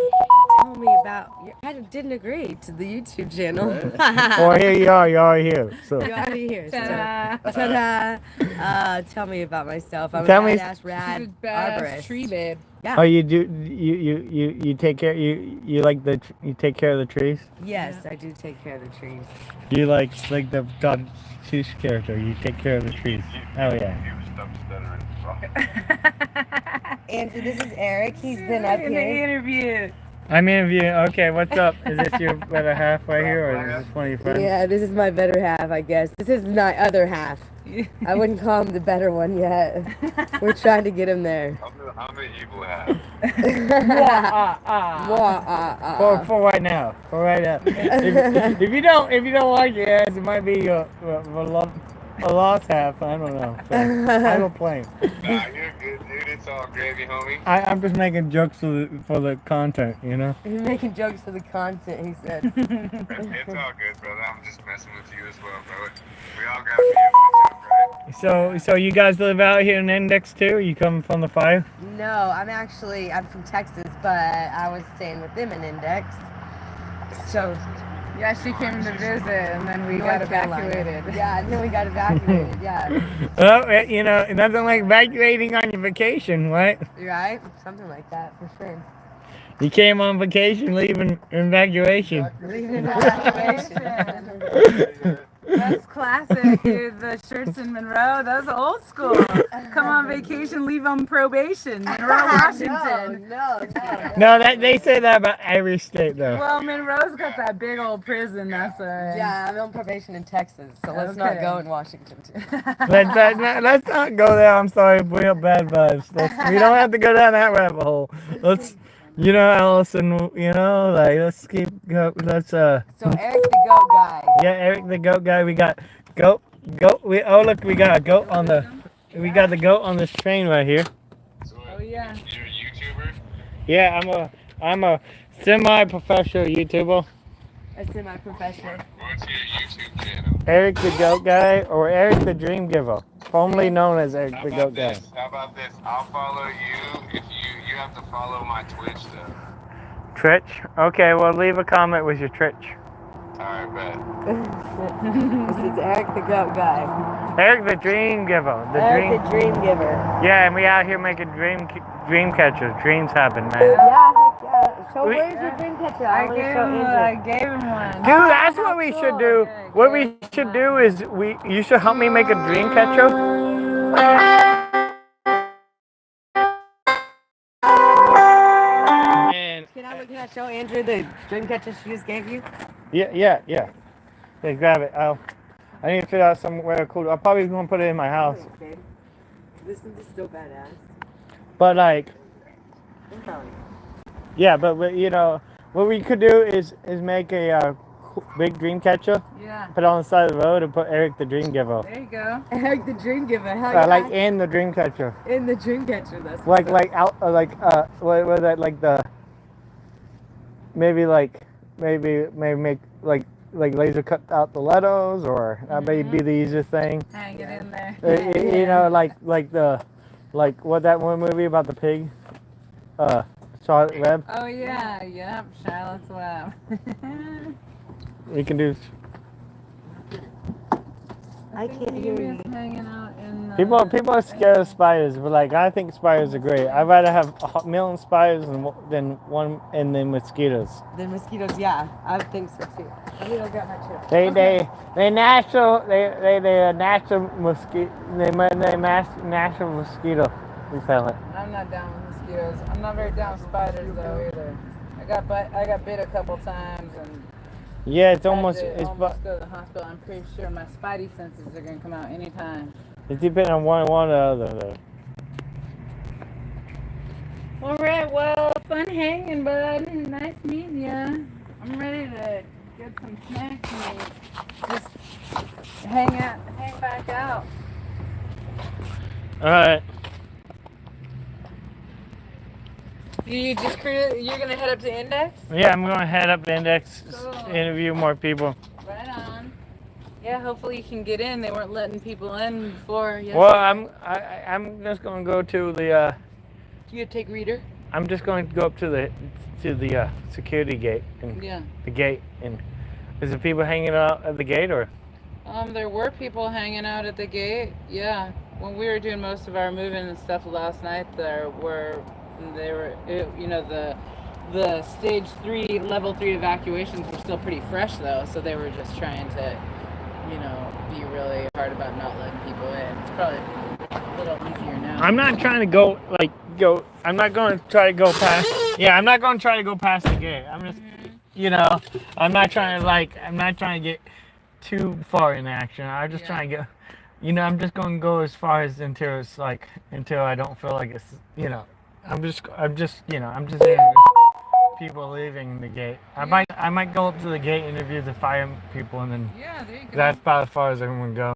Tell me about. I didn't agree to the YouTube channel. Well, here you are. You're already here. So You're already here. So. Ta-da. Ta-da. Tell me about myself. I'm Tell a me- badass She's rad a badass arborist. tree babe. Yeah. oh, you do you take care you like you take care of the trees? Yes, I do take care of the trees. You like the God Seuss character. You take care of the trees. Oh yeah. And this is Erick. He's been In up the here. interview. I'm interviewing. Okay, what's up? Is this your better half right here, or is this one of your friends? Yeah, this is my better half, I guess. This is my other half. I wouldn't call him the better one yet. We're trying to get him there. I'm the evil half. For right now. For right now. If you don't like your ass, it might be a lost half. I don't know. So, I don't play. Nah, you're good, dude. It's all gravy, homie. I'm just making jokes for the content, you know. He's making jokes for the content, he said. It's all good, brother. I'm just messing with you as well, bro. We all gotta be able to joke, right? So you guys live out here in Index too? You come from the fire? No, I'm from Texas, but I was staying with them in Index. So, Yeah, she came to visit and then we North got Carolina. evacuated. Yeah, and then we got evacuated, yeah. Well, you know, nothing like evacuating on your vacation, right? Right? Something like that, for sure. You came on vacation, leaving evacuation. Leaving evacuation. That's classic, dude. The shirts in Monroe, those are old school. Come on vacation, leave on probation. Monroe, Washington. No. No, they say that about every state though. Well, Monroe's got that big old prison, that's why. Yeah, I'm on probation in Texas, so let's not Okay. go in Washington too. Let's not go there. I'm sorry, we have bad vibes. We don't have to go down that rabbit hole. Let's, Allison, let's keep go. Let's So Eric the goat guy. Yeah, Eric the goat guy. We got goat. We got a goat on the. We got the goat on this train right here. Oh yeah. You're a YouTuber? Yeah, I'm a semi-professional YouTuber. A semi-professional. What's your YouTube channel? Eric the goat guy, or Eric the dream giver, formerly known as Eric the goat guy. How about this? I'll follow you if you have to follow my Twitch though. Twitch. Okay, well leave a comment with your Twitch. Alright, bet. This is Eric the goat guy. Eric the dream giver. Eric the dream giver. Yeah, and we out here making dream catchers. Dreams happen, man. Yeah, heck yeah. So We- where's your dream catcher? I wanna gave show him, Andrew. I gave him one. Dude, that's what we should do. What we should do is you should help me make a dream catcher. And Can I show Andrew the dream catcher she just gave you? yeah. Hey, grab it. I need to figure out somewhere cool. I'm probably gonna put it in my house. Okay. This is still badass. But like, I'm telling you. yeah, but what we could do is make a big dream catcher, Yeah. put it on the side of the road, and put Eric the dream giver. There you go. Eric the dream giver. Hell yeah. Like in the dream catcher. in the dream catcher. That's What was that, like the maybe make like laser cut out the letters, or that may be the easiest thing. Hang it in there. Like what that one movie about the pig, Charlotte Web. Oh yeah, yep, Charlotte's Web. We can do. I can't hear you. Hanging out in the... People are scared of spiders, but like I think spiders are great. I'd rather have a million spiders than one and then mosquitoes. The mosquitoes, yeah, I think so too. Let me go get my chip. They natural mosquito natural mosquito repellent. I'm not down with mosquitoes. I'm not very down with spiders though either. I got bit a couple times and Yeah, it's had almost to it's almost go to the hospital. I'm pretty sure my spidey senses are gonna come out anytime. it's depending on one or the other though. All right, well, fun hanging, bud. Nice meeting ya. I'm ready to get some snacks and just hang back out. All right. You're gonna head up to Index? Yeah, I'm gonna head up the Index, Cool. interview more people. Right on. Yeah, hopefully you can get in. They weren't letting people in before yesterday. Well, I'm just gonna go to the. You take reader? I'm just going to go up to the security gate and Yeah. the gate. And is there people hanging out at the gate or? There were people hanging out at the gate. Yeah. When we were doing most of our moving and stuff last night, the stage 3, level 3 evacuations were still pretty fresh though, so they were just trying to, be really hard about not letting people in. It's probably a little easier now. I'm not trying to go. I'm not going to try to go past. Yeah, I'm not going to try to go past the gate. I'm just, I'm not trying to get too far in action. I'm just trying to get. I'm just going to go as far as until I don't feel like it's. I'm just hearing people leaving the gate. I might go up to the gate, interview the fire people, and then Yeah, there you go. that's about as far as I'm going to go.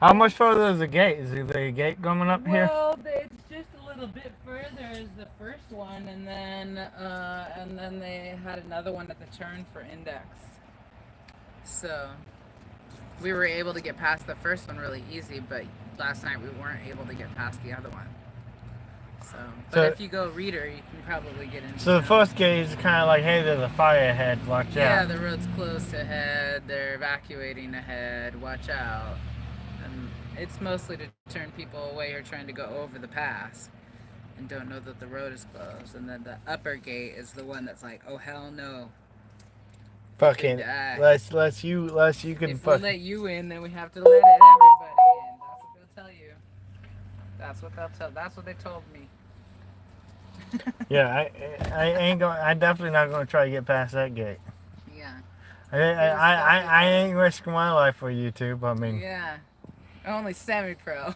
How much further is the gate? Is the gate coming up here? Well, it's just a little bit further is the first one, and then they had another one at the turn for Index. So we were able to get past the first one really easy, but last night we weren't able to get past the other one. So if you go reader, you can probably get in. So the first gate is kind of like, hey, there's a fire ahead, watch Yeah, out. the road's close ahead. They're evacuating ahead. Watch out. And it's mostly to turn people away who are trying to go over the pass and don't know that the road is closed. And then the upper gate is the one that's like, oh hell no. Fucking die. less you can If we fuck. let you in, then we have to let everybody in. That's what they'll tell you. That's what they'll tell. That's what they told me. Yeah, I ain't going. I definitely not going to try to get past that gate. Yeah. I ain't risking my life for YouTube. I mean, Yeah. Only semi-pro.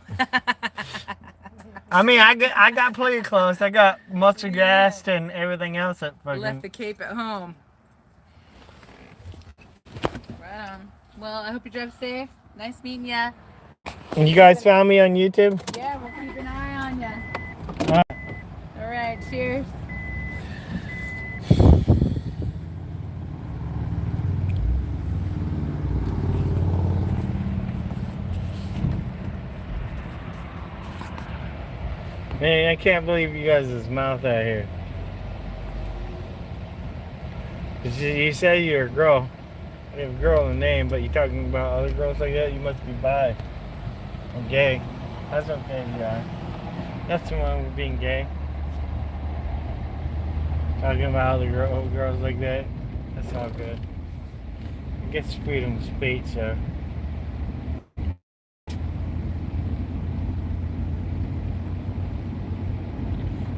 I mean, I got pretty close. I got muscle gassed and everything else. That fucking Left the cape at home. Right on. Well, I hope you drive safe. Nice meeting ya. And you guys found me on YouTube? Yeah, we'll keep an eye on ya. Alright. All right. Cheers. Man, I can't believe you guys' mouth out here. 'Cause you say you're a girl. You have a girl in the name, but you're talking about other girls like that, you must be bi or gay. That's okay if you are. That's the one with being gay. Talking about other girls like that. That's all good. I guess freedom of speech, so.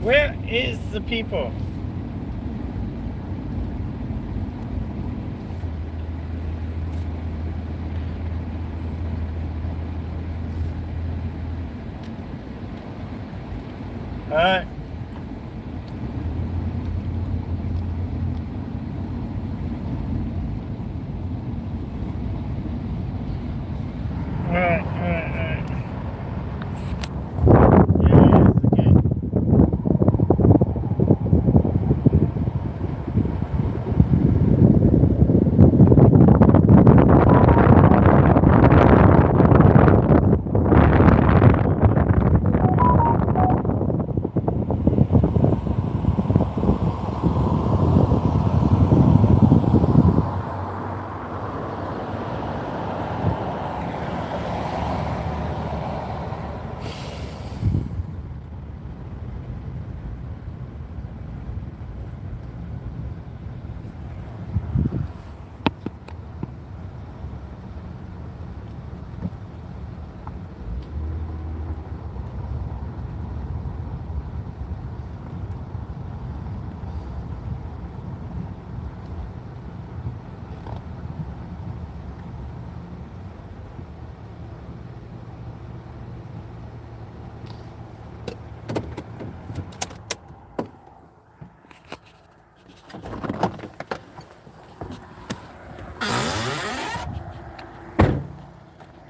Where is the people? Alright. Alright. Yeah, it's okay.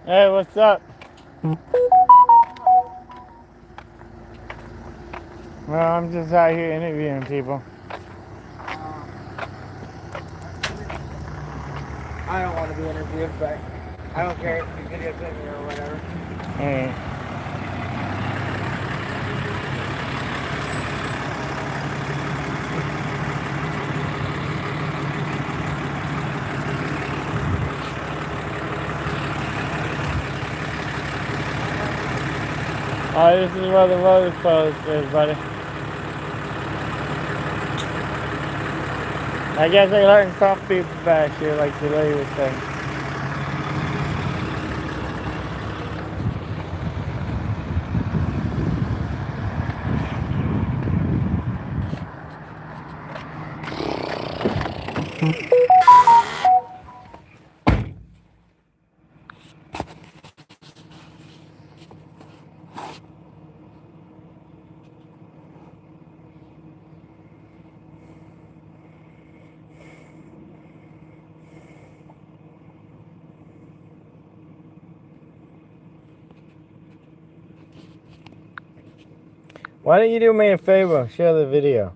Hey, what's up? Well, I'm just out here interviewing people. I don't want to be interviewed, but I don't care if you videotape me or whatever. Alright. Oh, this is where the road closed is, buddy. I guess they're letting some people back here, like the lady was saying. Why don't you do me a favor? Share the video.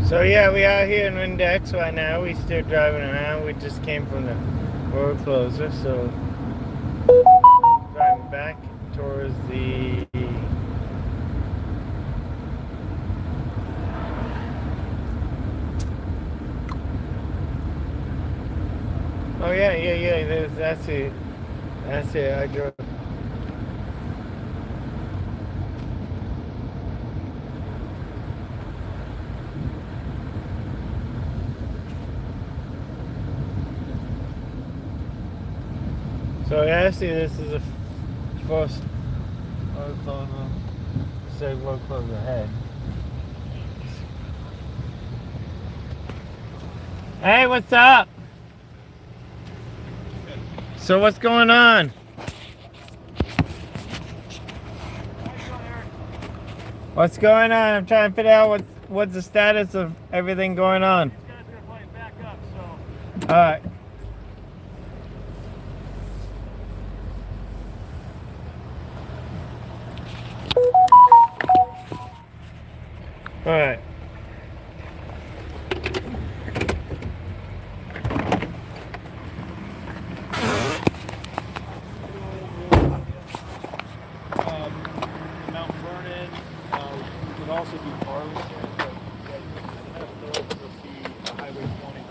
So yeah, we are here in Index right now. We still driving around. We just came from the road closer, so driving back towards the oh yeah. That's it. That's it. I drove. So yeah, see, this is the first road closer. Say road closer ahead. Hey, what's up? So what's going on? What's going on? I'm trying to figure out what's the status of everything going on. These guys are playing back up, so. All right. All right. Mount Vernon, we could also do Arlington, but yeah, you have to go to see Highway 20.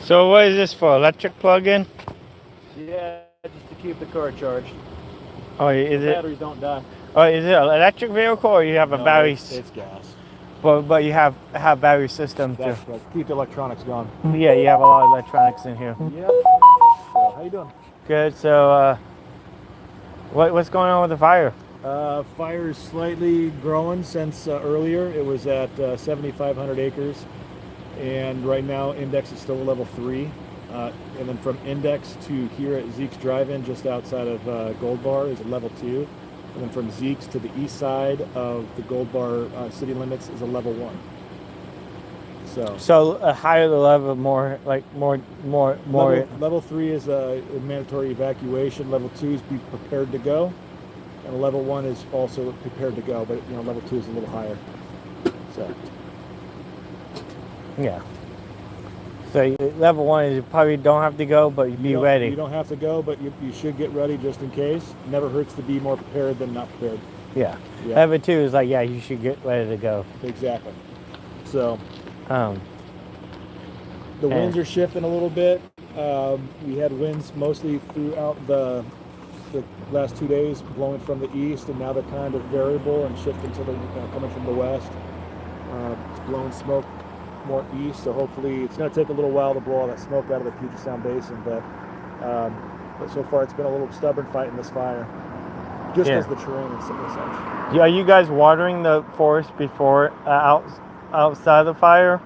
So what is this for? Electric plug-in? Yeah, just to keep the car charged. Oh, is The it? batteries don't die. Oh, is it an electric vehicle or you have a No, battery? It's gas. But you have battery system too. That's right. Keep the electronics going. Yeah, you have a lot of electronics in here. Yep. So, how you doing? Good. So what's going on with the fire? Fire is slightly growing since earlier. It was at 7,500 acres, and right now Index is still a level 3. And then from Index to here at Zeke's Drive-In, just outside of Gold Bar, is a level 2. And then from Zeke's to the east side of the Gold Bar city limits is a level 1. So higher the level, more. Level 3 is a mandatory evacuation. Level 2 is be prepared to go, and level 1 is also prepared to go. But level 2 is a little higher. So Yeah. So level 1 is you probably don't have to go, but you be ready. You don't have to go, but you should get ready just in case. Never hurts to be more prepared than not prepared. Yeah. Yeah. Level 2 is like, yeah, you should get ready to go. Exactly. So Um. the winds are shifting a little bit. We had winds mostly throughout the last 2 days blowing from the east, and now they're kind of variable and shifting to the coming from the west. It's blowing smoke more east, so hopefully it's going to take a little while to blow all that smoke out of the Puget Sound Basin, but so far it's been a little stubborn fighting this fire, just because the terrain and such. Are you guys watering the forest before outside the fire?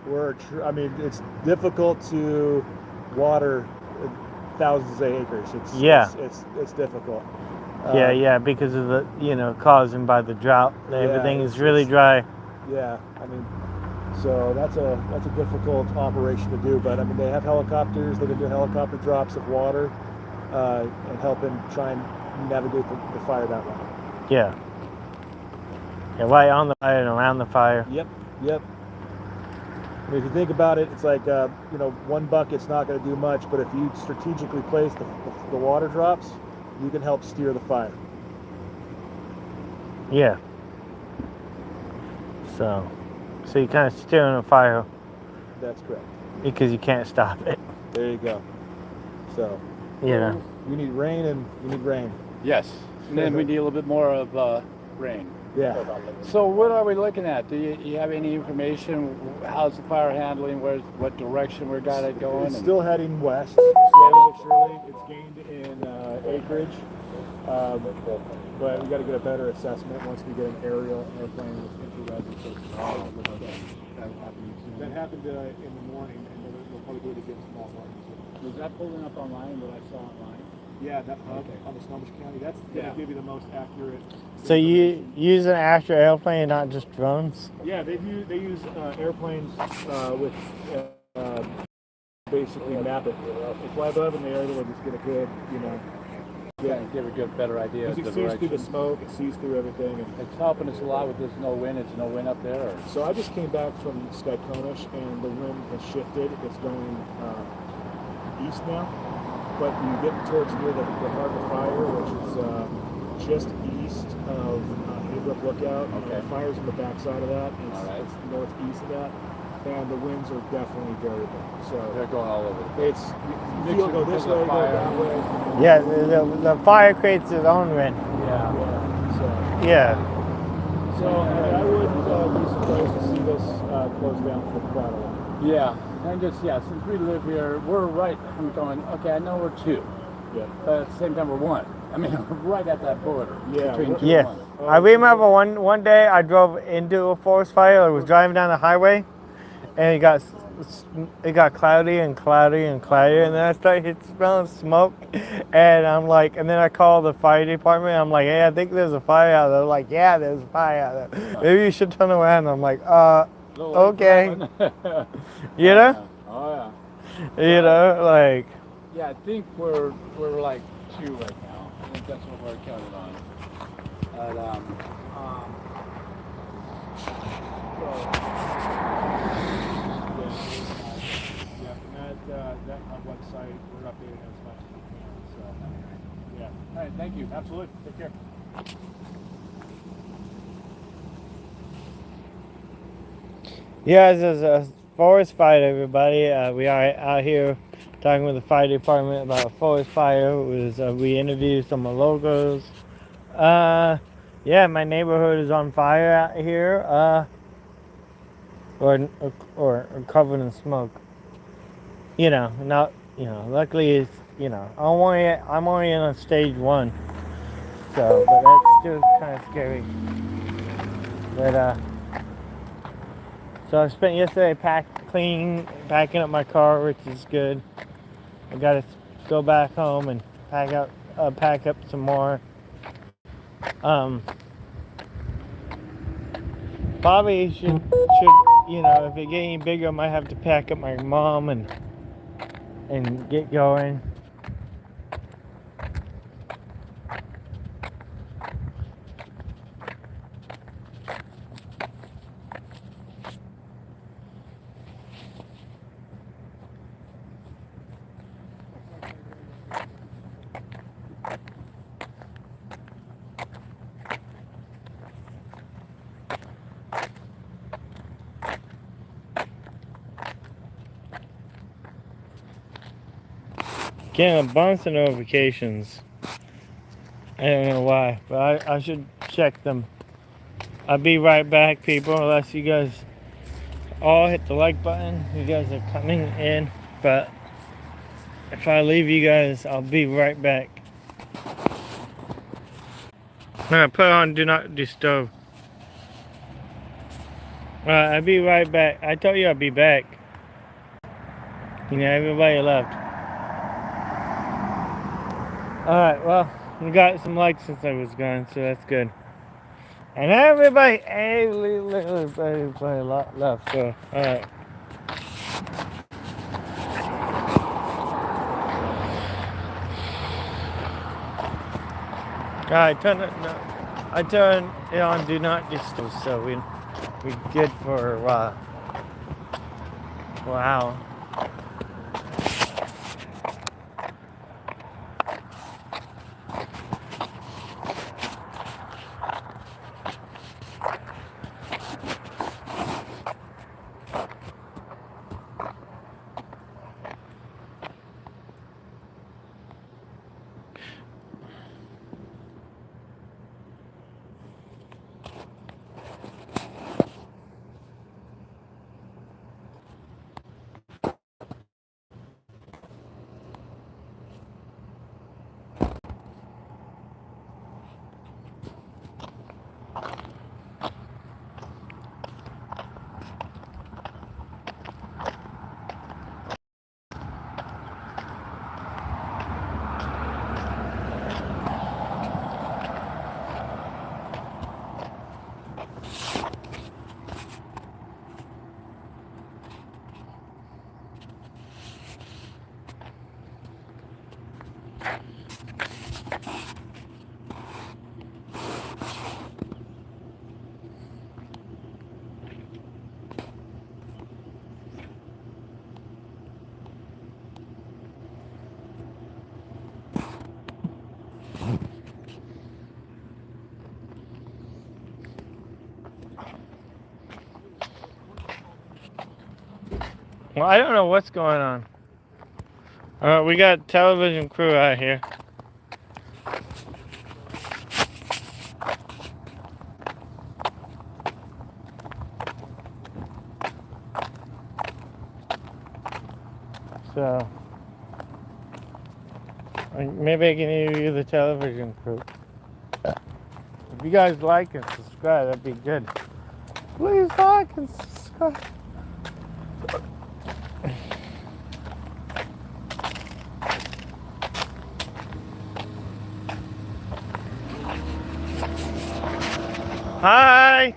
It's difficult to water thousands of acres. It's difficult. Because of the causing by the drought. Everything is really dry. Yeah, so that's a difficult operation to do. But they have helicopters. They can do helicopter drops of water and helping try and navigate the fire that way. Yeah. Yeah, right on the fire and around the fire. Yep. If you think about it, it's like one bucket's not going to do much, but if you strategically place the water drops, you can help steer the fire. Yeah. So you kind of steering the fire. That's correct. Because you can't stop it. There you go. So. Yeah. You need rain and you need rain. Yes. And then we need a little bit more of rain. Yeah. So what are we looking at? Do you have any information? How's the fire handling? What direction we got it going? It's still heading west, slowly but surely. It's gained in acreage. But we got to get a better assessment once we get an aerial airplane with infrared. That happened in the morning, and we'll probably do it again tomorrow morning. Was that pulling up online, what I saw online? Yeah, that hub on the Snohomish County, that's going to give you the most accurate. So you use an actual airplane, not just drones? Yeah, they use airplanes with basically map it. They fly above in the air, they'll just get a good, Give a good, better idea of because the it sees through the direction. smoke, it sees through everything. And It's helping us a lot with this no wind. It's no wind up there. Or? so I just came back from Skyconish, and the wind has shifted. It's going east now, but you get towards near the heart of the fire, which is just east of Haybrook Lookout. Okay. The fire's on the backside of that. And All right. it's northeast of that, and the winds are definitely variable. So They're going all over the place. it's you feel go this way, go that way. Yeah, the fire creates its own wind. Yeah. Yeah. So I wouldn't be surprised to see this close down for quite a while. Yeah. And since we live here, we're right. I'm going, okay, I know we're 2. Yeah. But at the same time, we're 1. I mean, we're right at that border. Yeah, Between 2 Yeah. and 1. I remember one day I drove into a forest fire. I was driving down the highway, and it got cloudy and cloudy and cloudy, and then I started smelling smoke, and I'm like, and then I called the fire department. I'm like, hey, I think there's a fire out there. They're like, yeah, there's a fire out there. Maybe you should turn around. I'm like, okay. You know? Oh You know, like. yeah. I think we're like 2 right now. I think that's what we're counting on. But That website, we're updating as much as we can. So, yeah. all right, thank you. Absolutely. Take care. Yeah, this is a forest fire, everybody. We are out here talking with the fire department about a forest fire. We interviewed some locals. Yeah, my neighborhood is on fire out here, or covered in smoke. Luckily it's, I'm only in a stage 1, so, but that's still kind of scary. But so I spent yesterday packing up my car, which is good. I gotta go back home and pack up some more. Probably should if it get any bigger, I might have to pack up my mom and get going. Getting a bunch of notifications. I don't know why, but I should check them. I'll be right back, people, unless you guys all hit the like button. You guys are coming in, but if I leave you guys, I'll be right back. I'm gonna put on Do Not Disturb. I'll be right back. I told you I'll be back. Everybody left. Alright, well, we got some likes since I was gone, so that's good. And everybody left, so, alright. I turned it on Do Not Disturb, so we're good for a while. Wow. Well, I don't know what's going on. We got television crew out here. So maybe I can interview the television crew. If you guys like and subscribe, that'd be good. Please like and subscribe. Hi.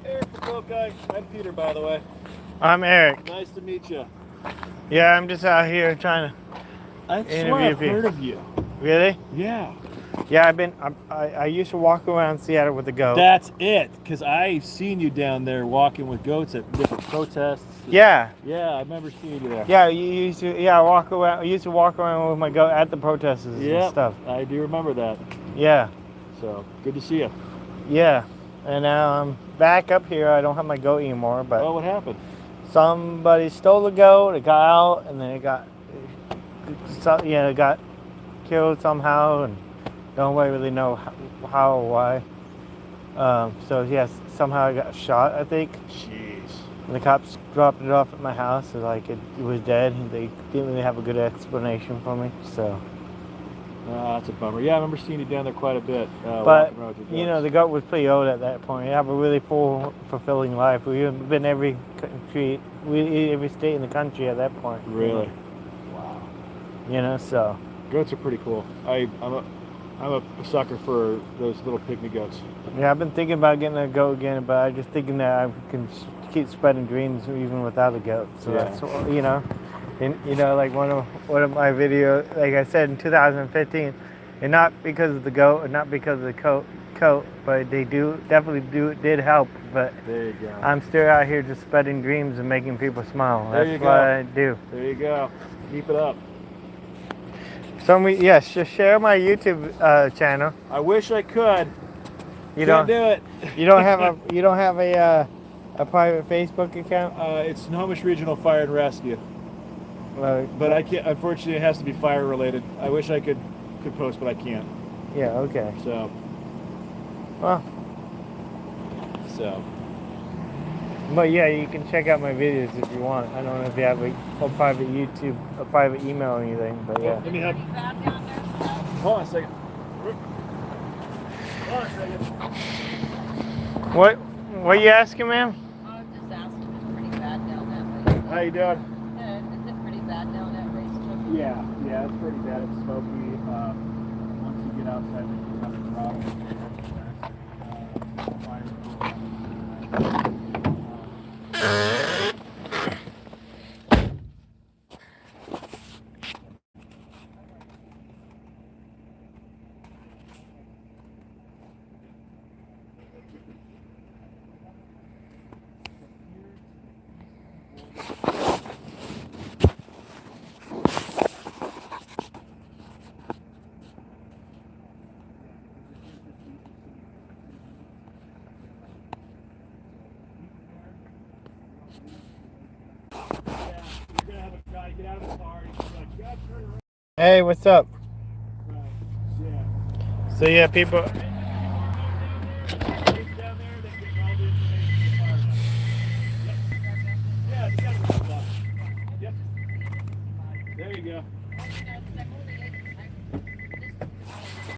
Eric, the boat guy. I'm Peter, by the way. I'm Eric. Nice to meet you. Yeah, I'm just out here trying to I interview swear I've people. heard of you. Really? Yeah. Yeah, I used to walk around Seattle with a goat. That's it, because I've seen you down there walking with goats at different protests. Yeah. Yeah, I remember seeing you there. Yeah, you used to. Yeah, walk around. I used to walk around with my goat at the protests and stuff. I do remember that. Yeah. So good to see you. Yeah. And now I'm back up here. I don't have my goat anymore, but Oh, what happened? somebody stole the goat. It got out, and then it got, it got killed somehow, and don't really know how or why. So yes, somehow I got shot, I think. Jeez. And the cops dropped it off at my house, so like it was dead. And they didn't really have a good explanation for me. So, That's a bummer. Yeah, I remember seeing you down there quite a bit. but walking around with your you know, goats. the goat was pretty old at that point. We have a really full, fulfilling life. We've been every country, every state in the country at that point. Really? Wow. You know, so. Goats are pretty cool. I'm a sucker for those little pygmy goats. Yeah, I've been thinking about getting a goat again, but I'm just thinking that I can keep spreading dreams even without a goat. So Yeah. that's, you know, and you know, like one of my videos, like I said in 2015, and not because of the goat, and not because of the coat, but they did help. But There you go. I'm still out here just spreading dreams and making people smile. There That's you what go. I do. There you go. Keep it up. Yes, just share my YouTube channel. I wish I could. You Can't don't do it. You don't have a private Facebook account? It's Snohomish Regional Fire and Rescue. But I can't. Unfortunately, it has to be fire related. I wish I could post, but I can't. Yeah. Okay. So. Well. So. But yeah, you can check out my videos if you want. I don't know if you have a private YouTube, a private email or anything, but yeah. Let me have. Hold on a second. Hold on a second. What are you asking, ma'am? I was just asking if it's pretty bad down that way. How you doing? Is it pretty bad down that racetrack? Yeah, it's pretty bad. It's smoky. Once you get outside, it becomes a problem. Hey, what's up? Right. Yeah. So yeah, people. There you go.